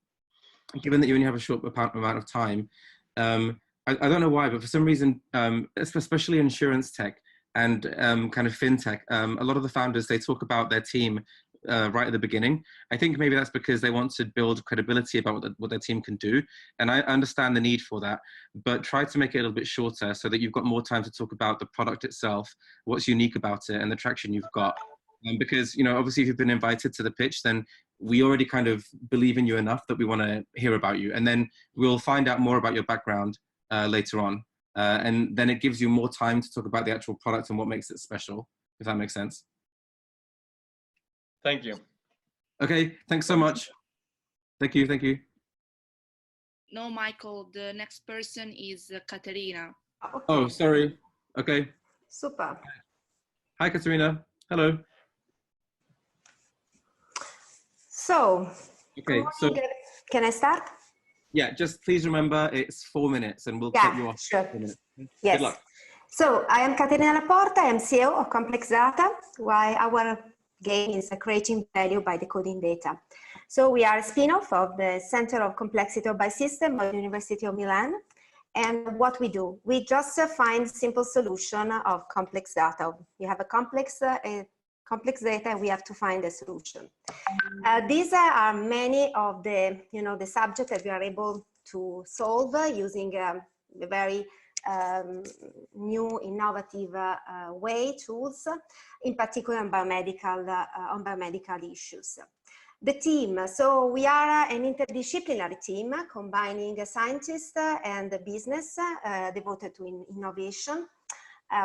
given that you only have a short amount of time, I don't know why, but for some reason, especially insurance tech and kind of fintech, a lot of the founders, they talk about their team right at the beginning. I think maybe that's because they want to build credibility about what their team can do. And I understand the need for that, but try to make it a little bit shorter so that you've got more time to talk about the product itself, what's unique about it, and the traction you've got. Because, you know, obviously if you've been invited to the pitch, then we already kind of believe in you enough that we want to hear about you. And then we'll find out more about your background later on. And then it gives you more time to talk about the actual product and what makes it special, if that makes sense. Thank you. Okay, thanks so much. Thank you, thank you. No, Michael, the next person is Katerina. Okay. Oh, sorry. Okay. Super. Hi, Katerina. Hello. So, Okay, so can I start? yeah, just please remember it's 4 minutes and we'll cut you off. Sure. 4 minutes. Yes. Good luck. So I am Caterina Laporta. I am CEO of Complex Data. Why our game is creating value by decoding data. So we are a spin-off of the Center of Complexity of Biosystem of the University of Milan. And what we do, we just find simple solution of complex data. We have a complex data, we have to find a solution. These are many of the, the subjects that we are able to solve using a very new, innovative tools, in particular on biomedical issues. The team, so we are an interdisciplinary team combining scientists and business devoted to innovation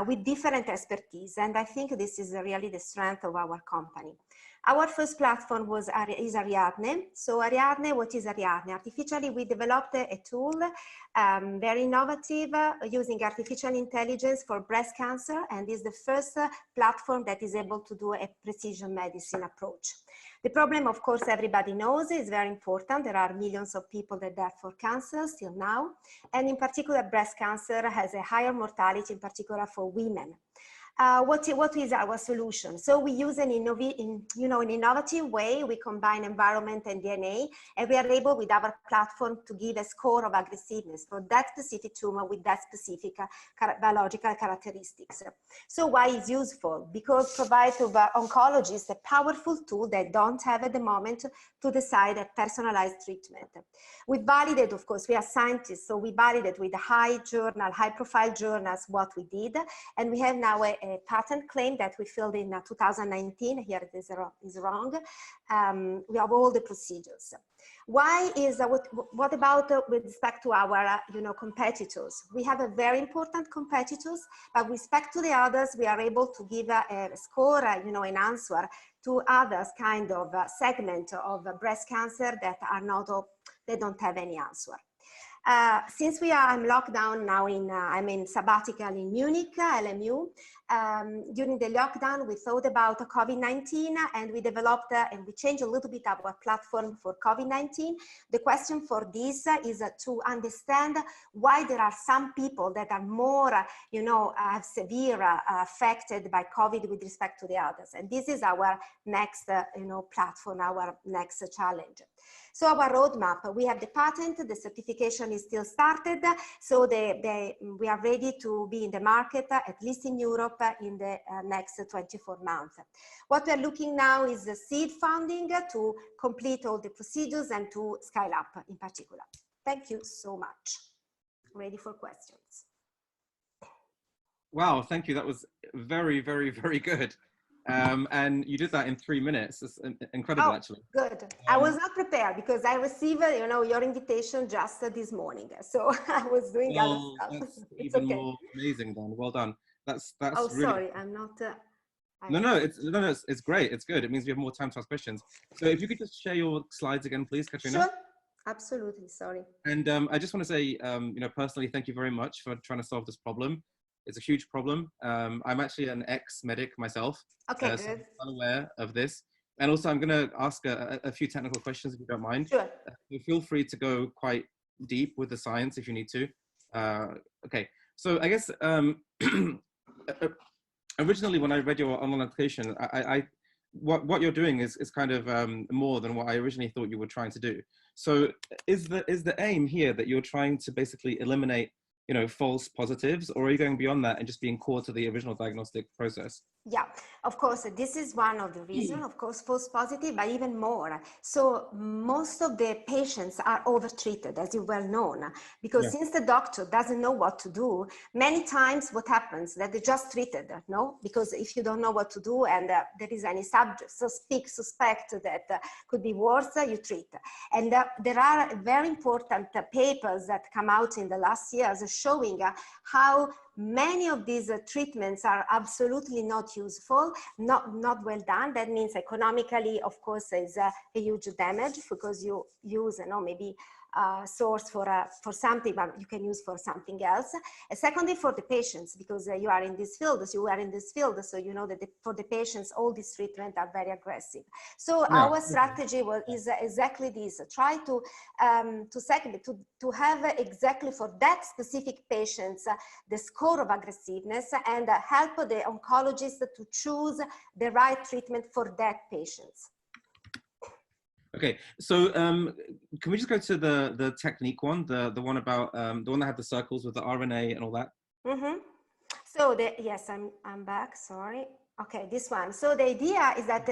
with different expertise. And I think this is really the strength of our company. Our first platform is Ariadne. So Ariadne, what is Ariadne? Artificially, we developed a tool, very innovative, using artificial intelligence for breast cancer, and is the first platform that is able to do a precision medicine approach. The problem, of course, everybody knows is very important. There are millions of people that die for cancer still now. And in particular, breast cancer has a higher mortality, in particular for women. What is our solution? So we use an innovative way. We combine environment and DNA, and we are able with our platform to give a score of aggressiveness for that specific tumor with that specific biological characteristics. So why is useful? Because it provides to oncologists a powerful tool they don't have at the moment to decide a personalized treatment. We validate, of course, we are scientists, so we validate with high-profile journals what we did, and we have now a patent claim that we filled in 2019. Here it is wrong. We have all the procedures. Why is what about with respect to our competitors? We have a very important competitors, but with respect to the others, we are able to give a score, an answer to others kind of segment of breast cancer that are not, they don't have any answer. Since I'm locked down now I'm in sabbatical in Munich, LMU, during the lockdown, we thought about COVID-19 and we developed and we changed a little bit our platform for COVID-19. The question for this is to understand why there are some people that are more, severe affected by COVID with respect to the others. And this is our next, platform, our next challenge. So our roadmap, we have the patent, the certification is still started. So we are ready to be in the market, at least in Europe, in the next 24 months. What we're looking now is the seed funding to complete all the procedures and to scale up in particular. Thank you so much. Ready for questions. Wow, thank you. That was very, very, very good. And you did that in 3 minutes. It's incredible, actually. Good. I was not prepared because I received, you know, your invitation just this morning. So I was doing other stuff. That's It's even okay. more amazing then. Well done. That's Oh, really... sorry, I'm not. No, it's great. It's good. It means we have more time to ask questions. So if you could just share your slides again, please, Katrina. Sure. Absolutely. Sorry. And I just want to say, you know, personally, thank you very much for trying to solve this problem. It's a huge problem. I'm actually an ex-medic myself. Okay, so good. I'm unaware of this. And also, I'm going to ask a few technical questions if you don't mind. Sure. Feel free to go quite deep with the science if you need to. Okay, so I guess originally when I read your online application, what you're doing is kind of more than what I originally thought you were trying to do. So is the aim here that you're trying to basically eliminate, you know, false positives, or are you going beyond that and just being core to the original diagnostic process? Yeah, of course, this is one of the reasons, of course, false positive, but even more. So most of the patients are overtreated, as you well know, because since the doctor doesn't know what to do, many times what happens that they just treated, no? Because if you don't know what to do and there is any suspect that could be worse, you treat. And there are very important papers that come out in the last years showing how many of these treatments are absolutely not useful, not well done. That means economically, of course, is a huge damage because you use, you know, maybe source for something, but you can use for something else. And secondly, for the patients, because you are in this field, so you are in this field, so you know that for the patients, all these treatments are very aggressive. So our strategy is exactly this: try to have exactly for that specific patients the score of aggressiveness and help the oncologist to choose the right treatment for that patients. Okay, so can we just go to the technique one, the one about the one that had the circles with the RNA and all that? Mm-hmm. So yes, I'm back. Sorry. Okay, this one. So the idea is that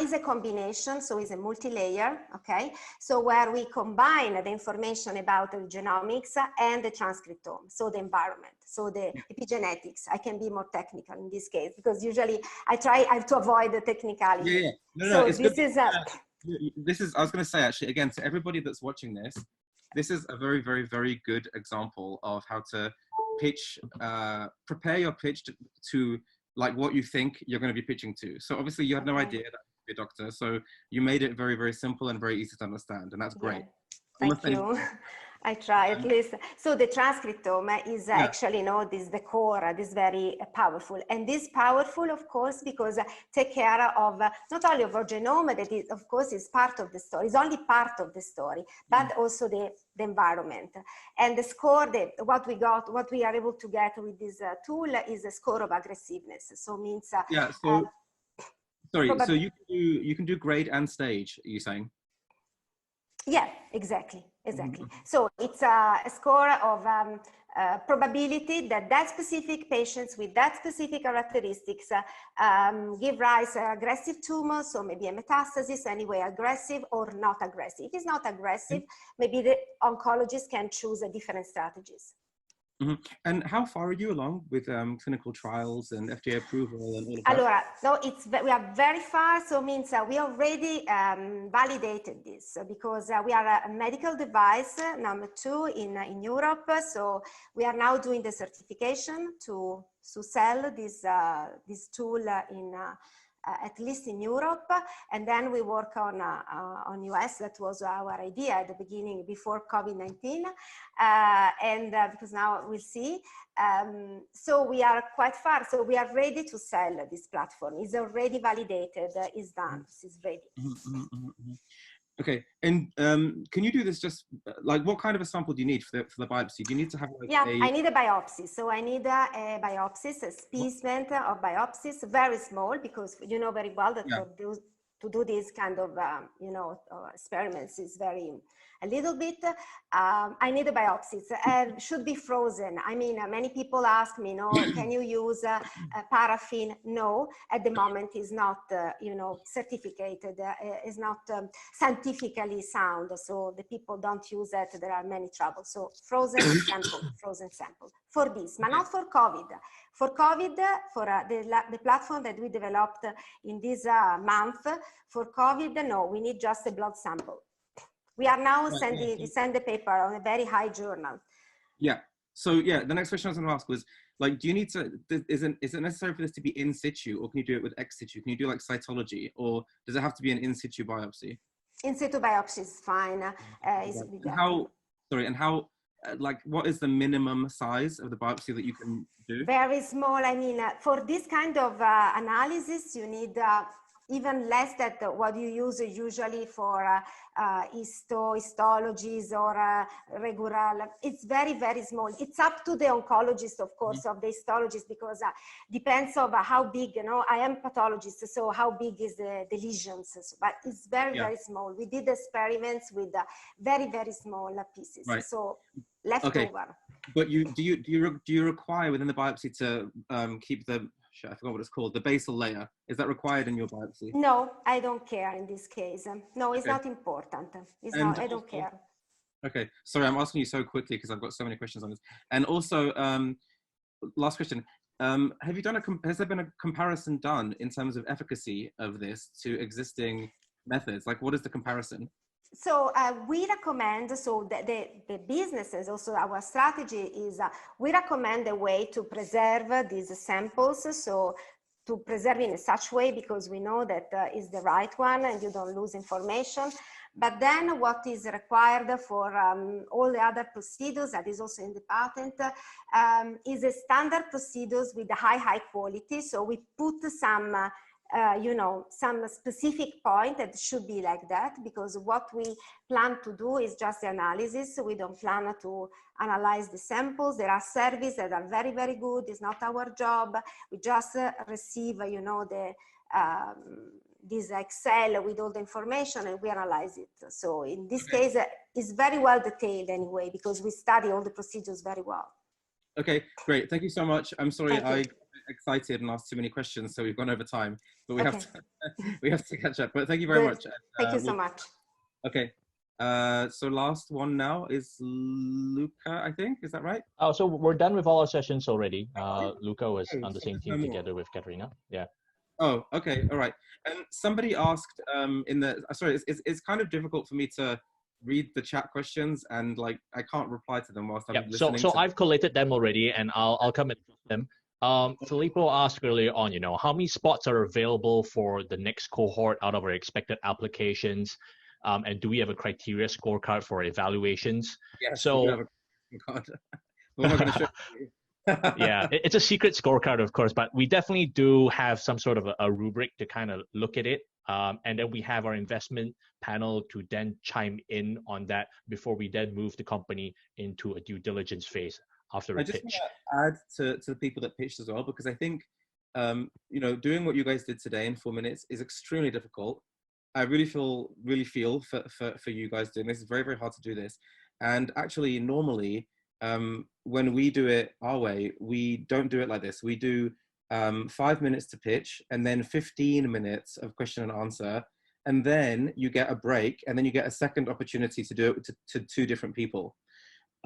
is a combination, so it's a multi-layer. Okay, so where we combine the information about the genomics and the transcriptome, so the environment, so the epigenetics. I can be more technical in this case because usually I have to avoid the technicality. Yeah. No, so it's this good. is I was going to say, actually, again, to everybody that's watching this, this is a very, very, very good example of how to pitch, prepare your pitch to like what you think you're going to be pitching to. So obviously you had no idea that you're a doctor, so you made it very, very simple and very easy to understand, and that's great. Thank you. I try at least. So the transcriptome is actually, you know, this the core, this very powerful. And this powerful, of course, because take care of not only of our genome, that is, of course, is part of the story, it's only part of the story, but also the environment. And the score, what we are able to get with this tool is a score of aggressiveness. So means... sorry, so you can do grade and stage, are you saying? Yeah, exactly. So it's a score of probability that specific patients with that specific characteristics give rise to aggressive tumors, so maybe a metastasis, anyway, aggressive or not aggressive. If it's not aggressive, maybe the oncologist can choose different strategies. Mm-hmm. And how far are you along with clinical trials and FDA approval and all of that? Allora, no, we are very far, so means we already validated this because we are a medical device number 2 in Europe. So we are now doing the certification to sell this tool in at least in Europe, and then we work on US. That was our idea at the beginning before COVID-19, and because now we'll see. So we are quite far. So we are ready to sell this platform. It's already validated. It's done. It's ready. Okay, and can you do this just like what kind of a sample do you need for the biopsy? Do you need to have like I need a biopsy. So I need a biopsy, a specimen of biopsies, very small, because you know very well that to do this kind of, experiments is a little bit. I need the biopsies and should be frozen. I mean, many people ask me, can you use paraffin? No, at the moment is not, certificated, is not scientifically sound. So the people don't use it. There are many troubles. So frozen sample for this, but not for COVID. For COVID, for the platform that we developed in this month, for COVID, no, we need just a blood sample. We are now send the paper on a very high journal. Yeah. So yeah, the next question I was going to ask was, like, do you need to, is it necessary for this to be in situ, or can you do it with ex situ? Can you do like cytology, or does it have to be an in situ biopsy? In situ biopsy is fine. Like, what is the minimum size of the biopsy that you can do? Very small. I mean, for this kind of analysis, you need even less than what you use usually for histologies or regular. It's very, very small. It's up to the oncologist, of course, of the histologist, because depends on how big, I am pathologist, so how big is the lesions, but it's very, very small. We did experiments with very, very small pieces. Right. So leftover. Okay. But do you require within the biopsy to keep the, I forgot what it's called, the basal layer? Is that required in your biopsy? No, I don't care in this case. No, it's not important. It's not, I don't care. Okay, sorry, I'm asking you so quickly because I've got so many questions on this. And also, last question, has there been a comparison done in terms of efficacy of this to existing methods? Like, what is the comparison? So we recommend, so the businesses, also our strategy is we recommend a way to preserve these samples. So to preserve in such way, because we know that is the right one and you don't lose information. But then what is required for all the other procedures, that is also in the patent, is a standard procedures with high quality. So we put some some specific point that should be like that, because what we plan to do is just the analysis. We don't plan to analyze the samples. There are surveys that are very, very good. It's not our job. We just receive, this Excel with all the information and we analyze it. So in this case, it's very well detailed anyway, because we study all the procedures very well. Okay, great. Thank you so much. I'm sorry I got excited and asked too many questions, so we've gone over time, but we have to catch up. But thank you very much. Thank you so much. Okay. So last one now is Luca, I think. Is that right? Oh, so we're done with all our sessions already. Luca was on the same team together with Katerina. Yeah. Oh, okay. All right. And somebody asked sorry, it's kind of difficult for me to read the chat questions, and like I can't reply to them whilst I'm listening. So I've collated them already, and I'll come and them. Filippo asked earlier on, how many spots are available for the next cohort out of our expected applications, and do we have a criteria scorecard for evaluations? Yes. So we have a scorecard. We're not going to show you. Yeah, it's a secret scorecard, of course, but we definitely do have some sort of a rubric to kind of look at it. And then we have our investment panel to then chime in on that before we then move the company into a due diligence phase after a pitch. I just want to add to the people that pitched as well, because I think, doing what you guys did today in 4 minutes is extremely difficult. I really feel for you guys doing this. It's very, very hard to do this. And actually, normally, when we do it our way, we don't do it like this. We do 5 minutes to pitch, and then 15 minutes of question and answer, and then you get a break, and then you get a second opportunity to do it to 2 different people.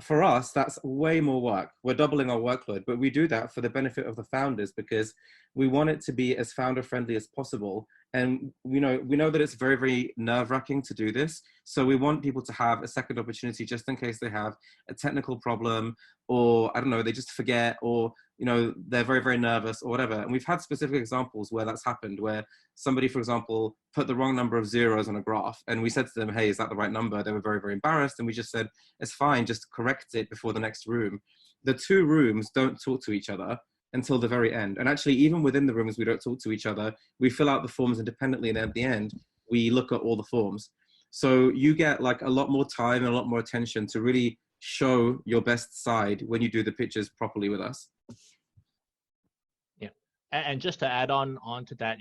For us, that's way more work. We're doubling our workload, but we do that for the benefit of the founders, because we want it to be as founder friendly as possible. And we know that it's very, very nerve-wracking to do this. So we want people to have a second opportunity just in case they have a technical problem, or I don't know, they just forget, or they're very, very nervous or whatever. And we've had specific examples where that's happened, where somebody, for example, put the wrong number of zeros on a graph, and we said to them, hey, is that the right number? They were very, very embarrassed, and we just said, it's fine, just correct it before the next room. The 2 rooms don't talk to each other until the very end. And actually, even within the rooms, we don't talk to each other. We fill out the forms independently, and at the end, we look at all the forms. So you get like a lot more time and a lot more attention to really show your best side when you do the pitches properly with us. Yeah. And just to add on to that,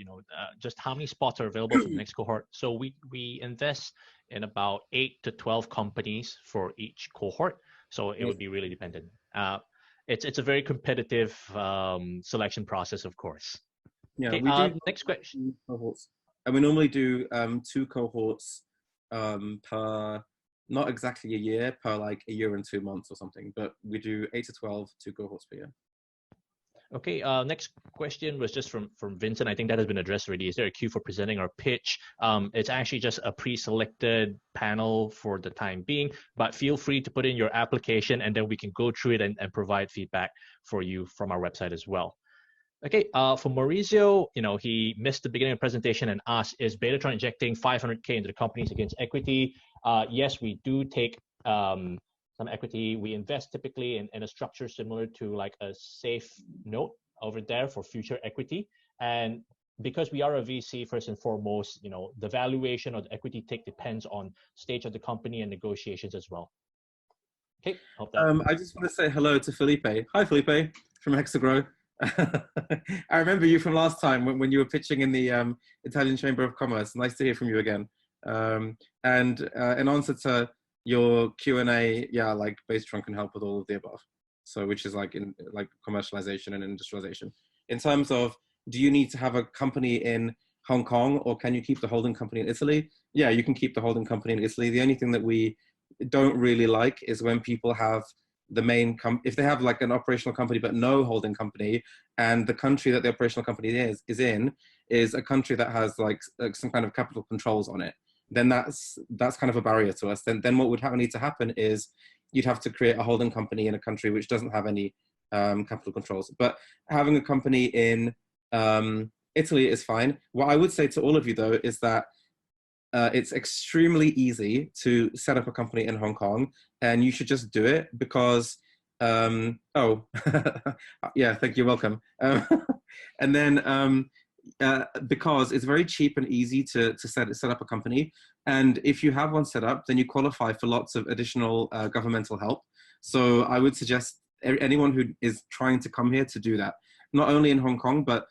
just how many spots are available for the next cohort. So we invest in about 8 to 12 companies for each cohort. So it would be really dependent. It's a very competitive selection process, of course. Yeah, Okay, we do next question. cohorts, and we normally do 2 cohorts per, not exactly a year, per like a year and 2 months or something, but we do 8 to 12, 2 cohorts per year. Okay, next question was just from Vincent. I think that has been addressed already. Is there a queue for presenting our pitch? It's actually just a pre-selected panel for the time being, but feel free to put in your application and then we can go through it and provide feedback for you from our website as well. Okay, for Maurizio, he missed the beginning of the presentation and asked, is Betatron injecting 500K into the companies against equity? Yes, we do take some equity. We invest typically in a structure similar to like a safe note over there for future equity. And because we are a VC, first and foremost, the valuation of the equity take depends on stage of the company and negotiations as well. Okay, hope that. I just want to say hello to Felipe. Hi, Felipe from Hexagrow. I remember you from last time when you were pitching in the Italian Chamber of Commerce. Nice to hear from you again. And in answer to your Q&A, yeah, like Betatron can help with all of the above. So which is like in like commercialization and industrialization. In terms of, do you need to have a company in Hong Kong or can you keep the holding company in Italy? Yeah, you can keep the holding company in Italy. The only thing that we don't really like is when people have the main if they have like an operational company but no holding company, and the country that the operational company is in is a country that has like some kind of capital controls on it, then that's kind of a barrier to us. Then what would need to happen is you'd have to create a holding company in a country which doesn't have any capital controls. But having a company in Italy is fine. What I would say to all of you though is that it's extremely easy to set up a company in Hong Kong, and you should just do it because, oh, yeah, thank you, welcome. And then because it's very cheap and easy to set up a company. And if you have one set up, then you qualify for lots of additional governmental help. So I would suggest anyone who is trying to come here to do that, not only in Hong Kong, but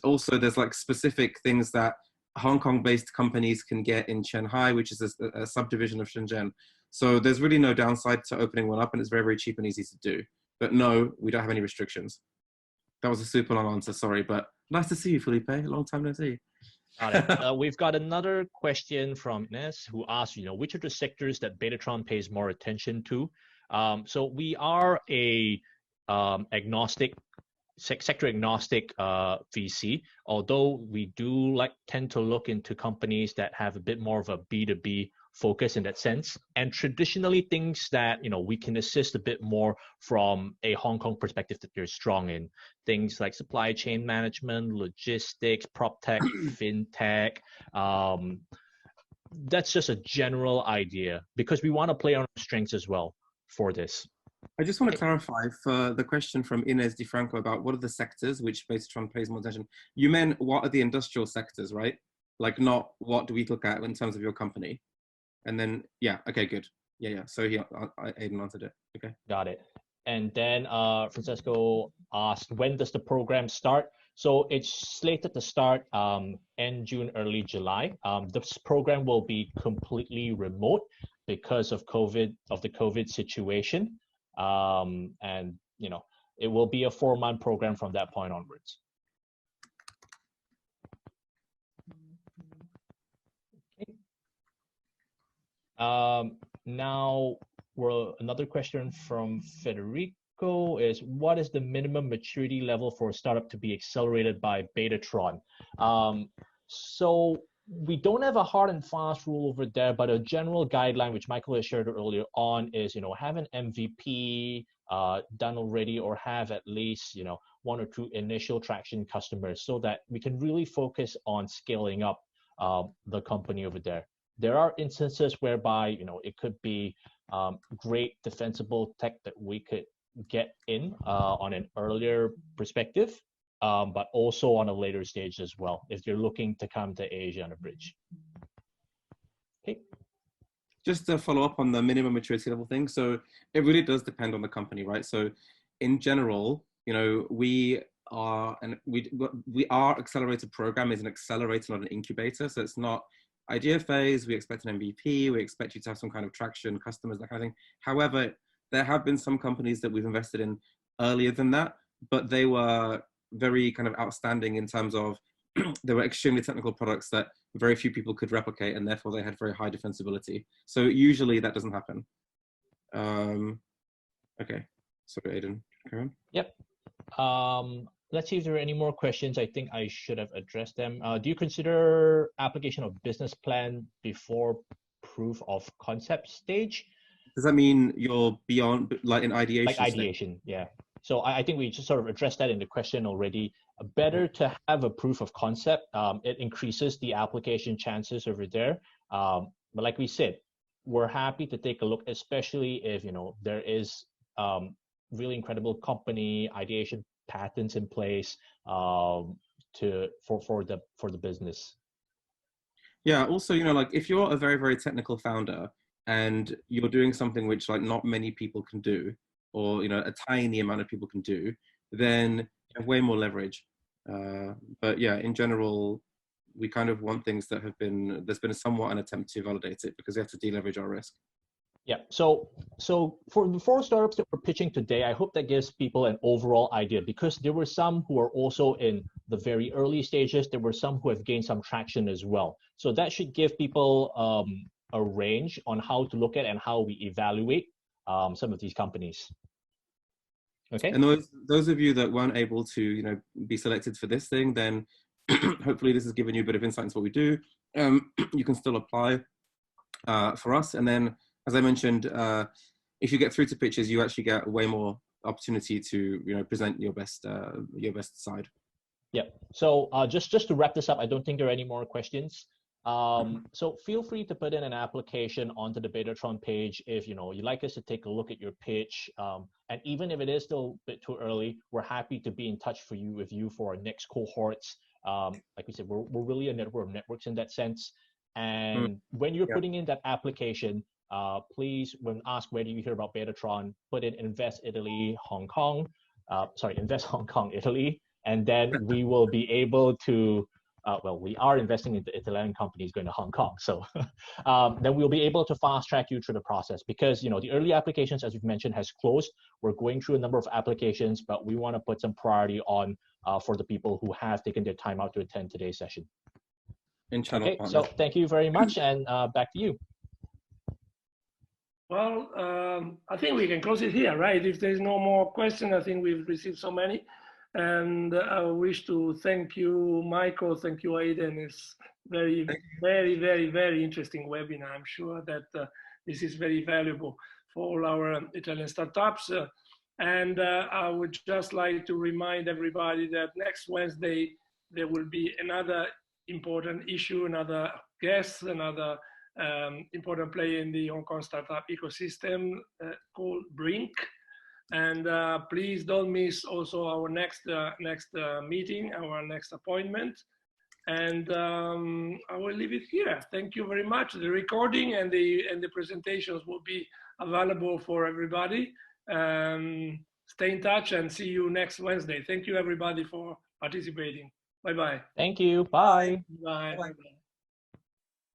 also there's like specific things that Hong Kong-based companies can get in Shanghai, which is a subdivision of Shenzhen. So there's really no downside to opening one up, and it's very, very cheap and easy to do. But no, we don't have any restrictions. That was a super long answer, sorry, but nice to see you, Felipe. Long time no see. Got it. We've got another question from Ines who asks, which are the sectors that Betatron pays more attention to? So we are a sector agnostic VC, although we do tend to look into companies that have a bit more of a B2B focus in that sense, and traditionally things that we can assist a bit more from a Hong Kong perspective that they're strong in, things like supply chain management, logistics, prop tech, fintech. That's just a general idea because we want to play on our strengths as well for this. I just want to clarify for the question from Inez DiFranco about what are the sectors which Betatron pays more attention. You meant what are the industrial sectors, right? Like not what do we look at in terms of your company? And then, yeah, okay, good. Yeah. So Aidan answered it. Okay. Got it. And then Francesco asked, when does the program start? So it's slated to start end June, early July. This program will be completely remote because of the COVID situation. And it will be a 4-month program from that point onwards. Okay. Now another question from Federico is, what is the minimum maturity level for a startup to be accelerated by Betatron? So we don't have a hard and fast rule over there, but a general guideline, which Michael has shared earlier on, is, have an MVP done already, or have at least, 1 or 2 initial traction customers, so that we can really focus on scaling up the company over there. There are instances whereby, it could be great defensible tech that we could get in on an earlier perspective. But also on a later stage as well, if you're looking to come to Asia on a bridge. Okay. Just to follow up on the minimum maturity level thing. So it really does depend on the company, right? So in general, we are, and our accelerator program is an accelerator, not an incubator. So it's not idea phase. We expect an MVP. We expect you to have some kind of traction, customers, that kind of thing. However, there have been some companies that we've invested in earlier than that, but they were very kind of outstanding in terms of they were extremely technical products that very few people could replicate, and therefore they had very high defensibility. So usually that doesn't happen. Okay, sorry, Aidan. Karen? Yep. Let's see if there are any more questions. I think I should have addressed them. Do you consider application of business plan before proof of concept stage? Does that mean you're beyond, like, in ideation? Like ideation, yeah. So I think we just sort of addressed that in the question already. Better to have a proof of concept. It increases the application chances over there. But like we said, we're happy to take a look, especially if there is really incredible company ideation patents in place for the business. Yeah. Also, like, if you're a very, very technical founder and you're doing something which, like, not many people can do, or a tiny amount of people can do, then you have way more leverage. But yeah, in general, we kind of want things that there's been somewhat an attempt to validate it, because we have to deleverage our risk. Yeah, so for the 4 startups that we're pitching today, I hope that gives people an overall idea, because there were some who are also in the very early stages. There were some who have gained some traction as well. So that should give people a range on how to look at and how we evaluate some of these companies. Okay. And those of you that weren't able to be selected for this thing, then hopefully this has given you a bit of insight into what we do. You can still apply for us, and then, as I mentioned, if you get through to pitches, you actually get way more opportunity to present your best side. Yeah. So just to wrap this up, I don't think there are any more questions. So feel free to put in an application onto the Betatron page if you'd like us to take a look at your pitch. And even if it is still a bit too early, we're happy to be in touch with you for our next cohorts. Like we said, we're really a network of networks in that sense. And when you're putting in that application, please, when asked where do you hear about Betatron, put in Invest Hong Kong, Italy, and then we will be able to. Well, we are investing in the Italian companies going to Hong Kong. So then we'll be able to fast track you through the process, because, the early applications, as we've mentioned, has closed. We're going through a number of applications, but we want to put some priority on for the people who have taken their time out to attend today's session. Okay, so thank you very much, and back to you. Well, I think we can close it here, right? If there's no more questions, I think we've received so many. And I wish to thank you, Michael. Thank you, Aidan. It's very, very, very, very interesting webinar. I'm sure that this is very valuable for all our Italian startups. And I would just like to remind everybody that next Wednesday, there will be another important issue, another guest, another important player in the Hong Kong startup ecosystem called Brink. And please don't miss also our next meeting, our next appointment. And I will leave it here. Thank you very much. The recording and the presentations will be available for everybody. Stay in touch and see you next Wednesday. Thank you, everybody, for participating. Bye-bye. Thank you. Bye. Bye. Bye.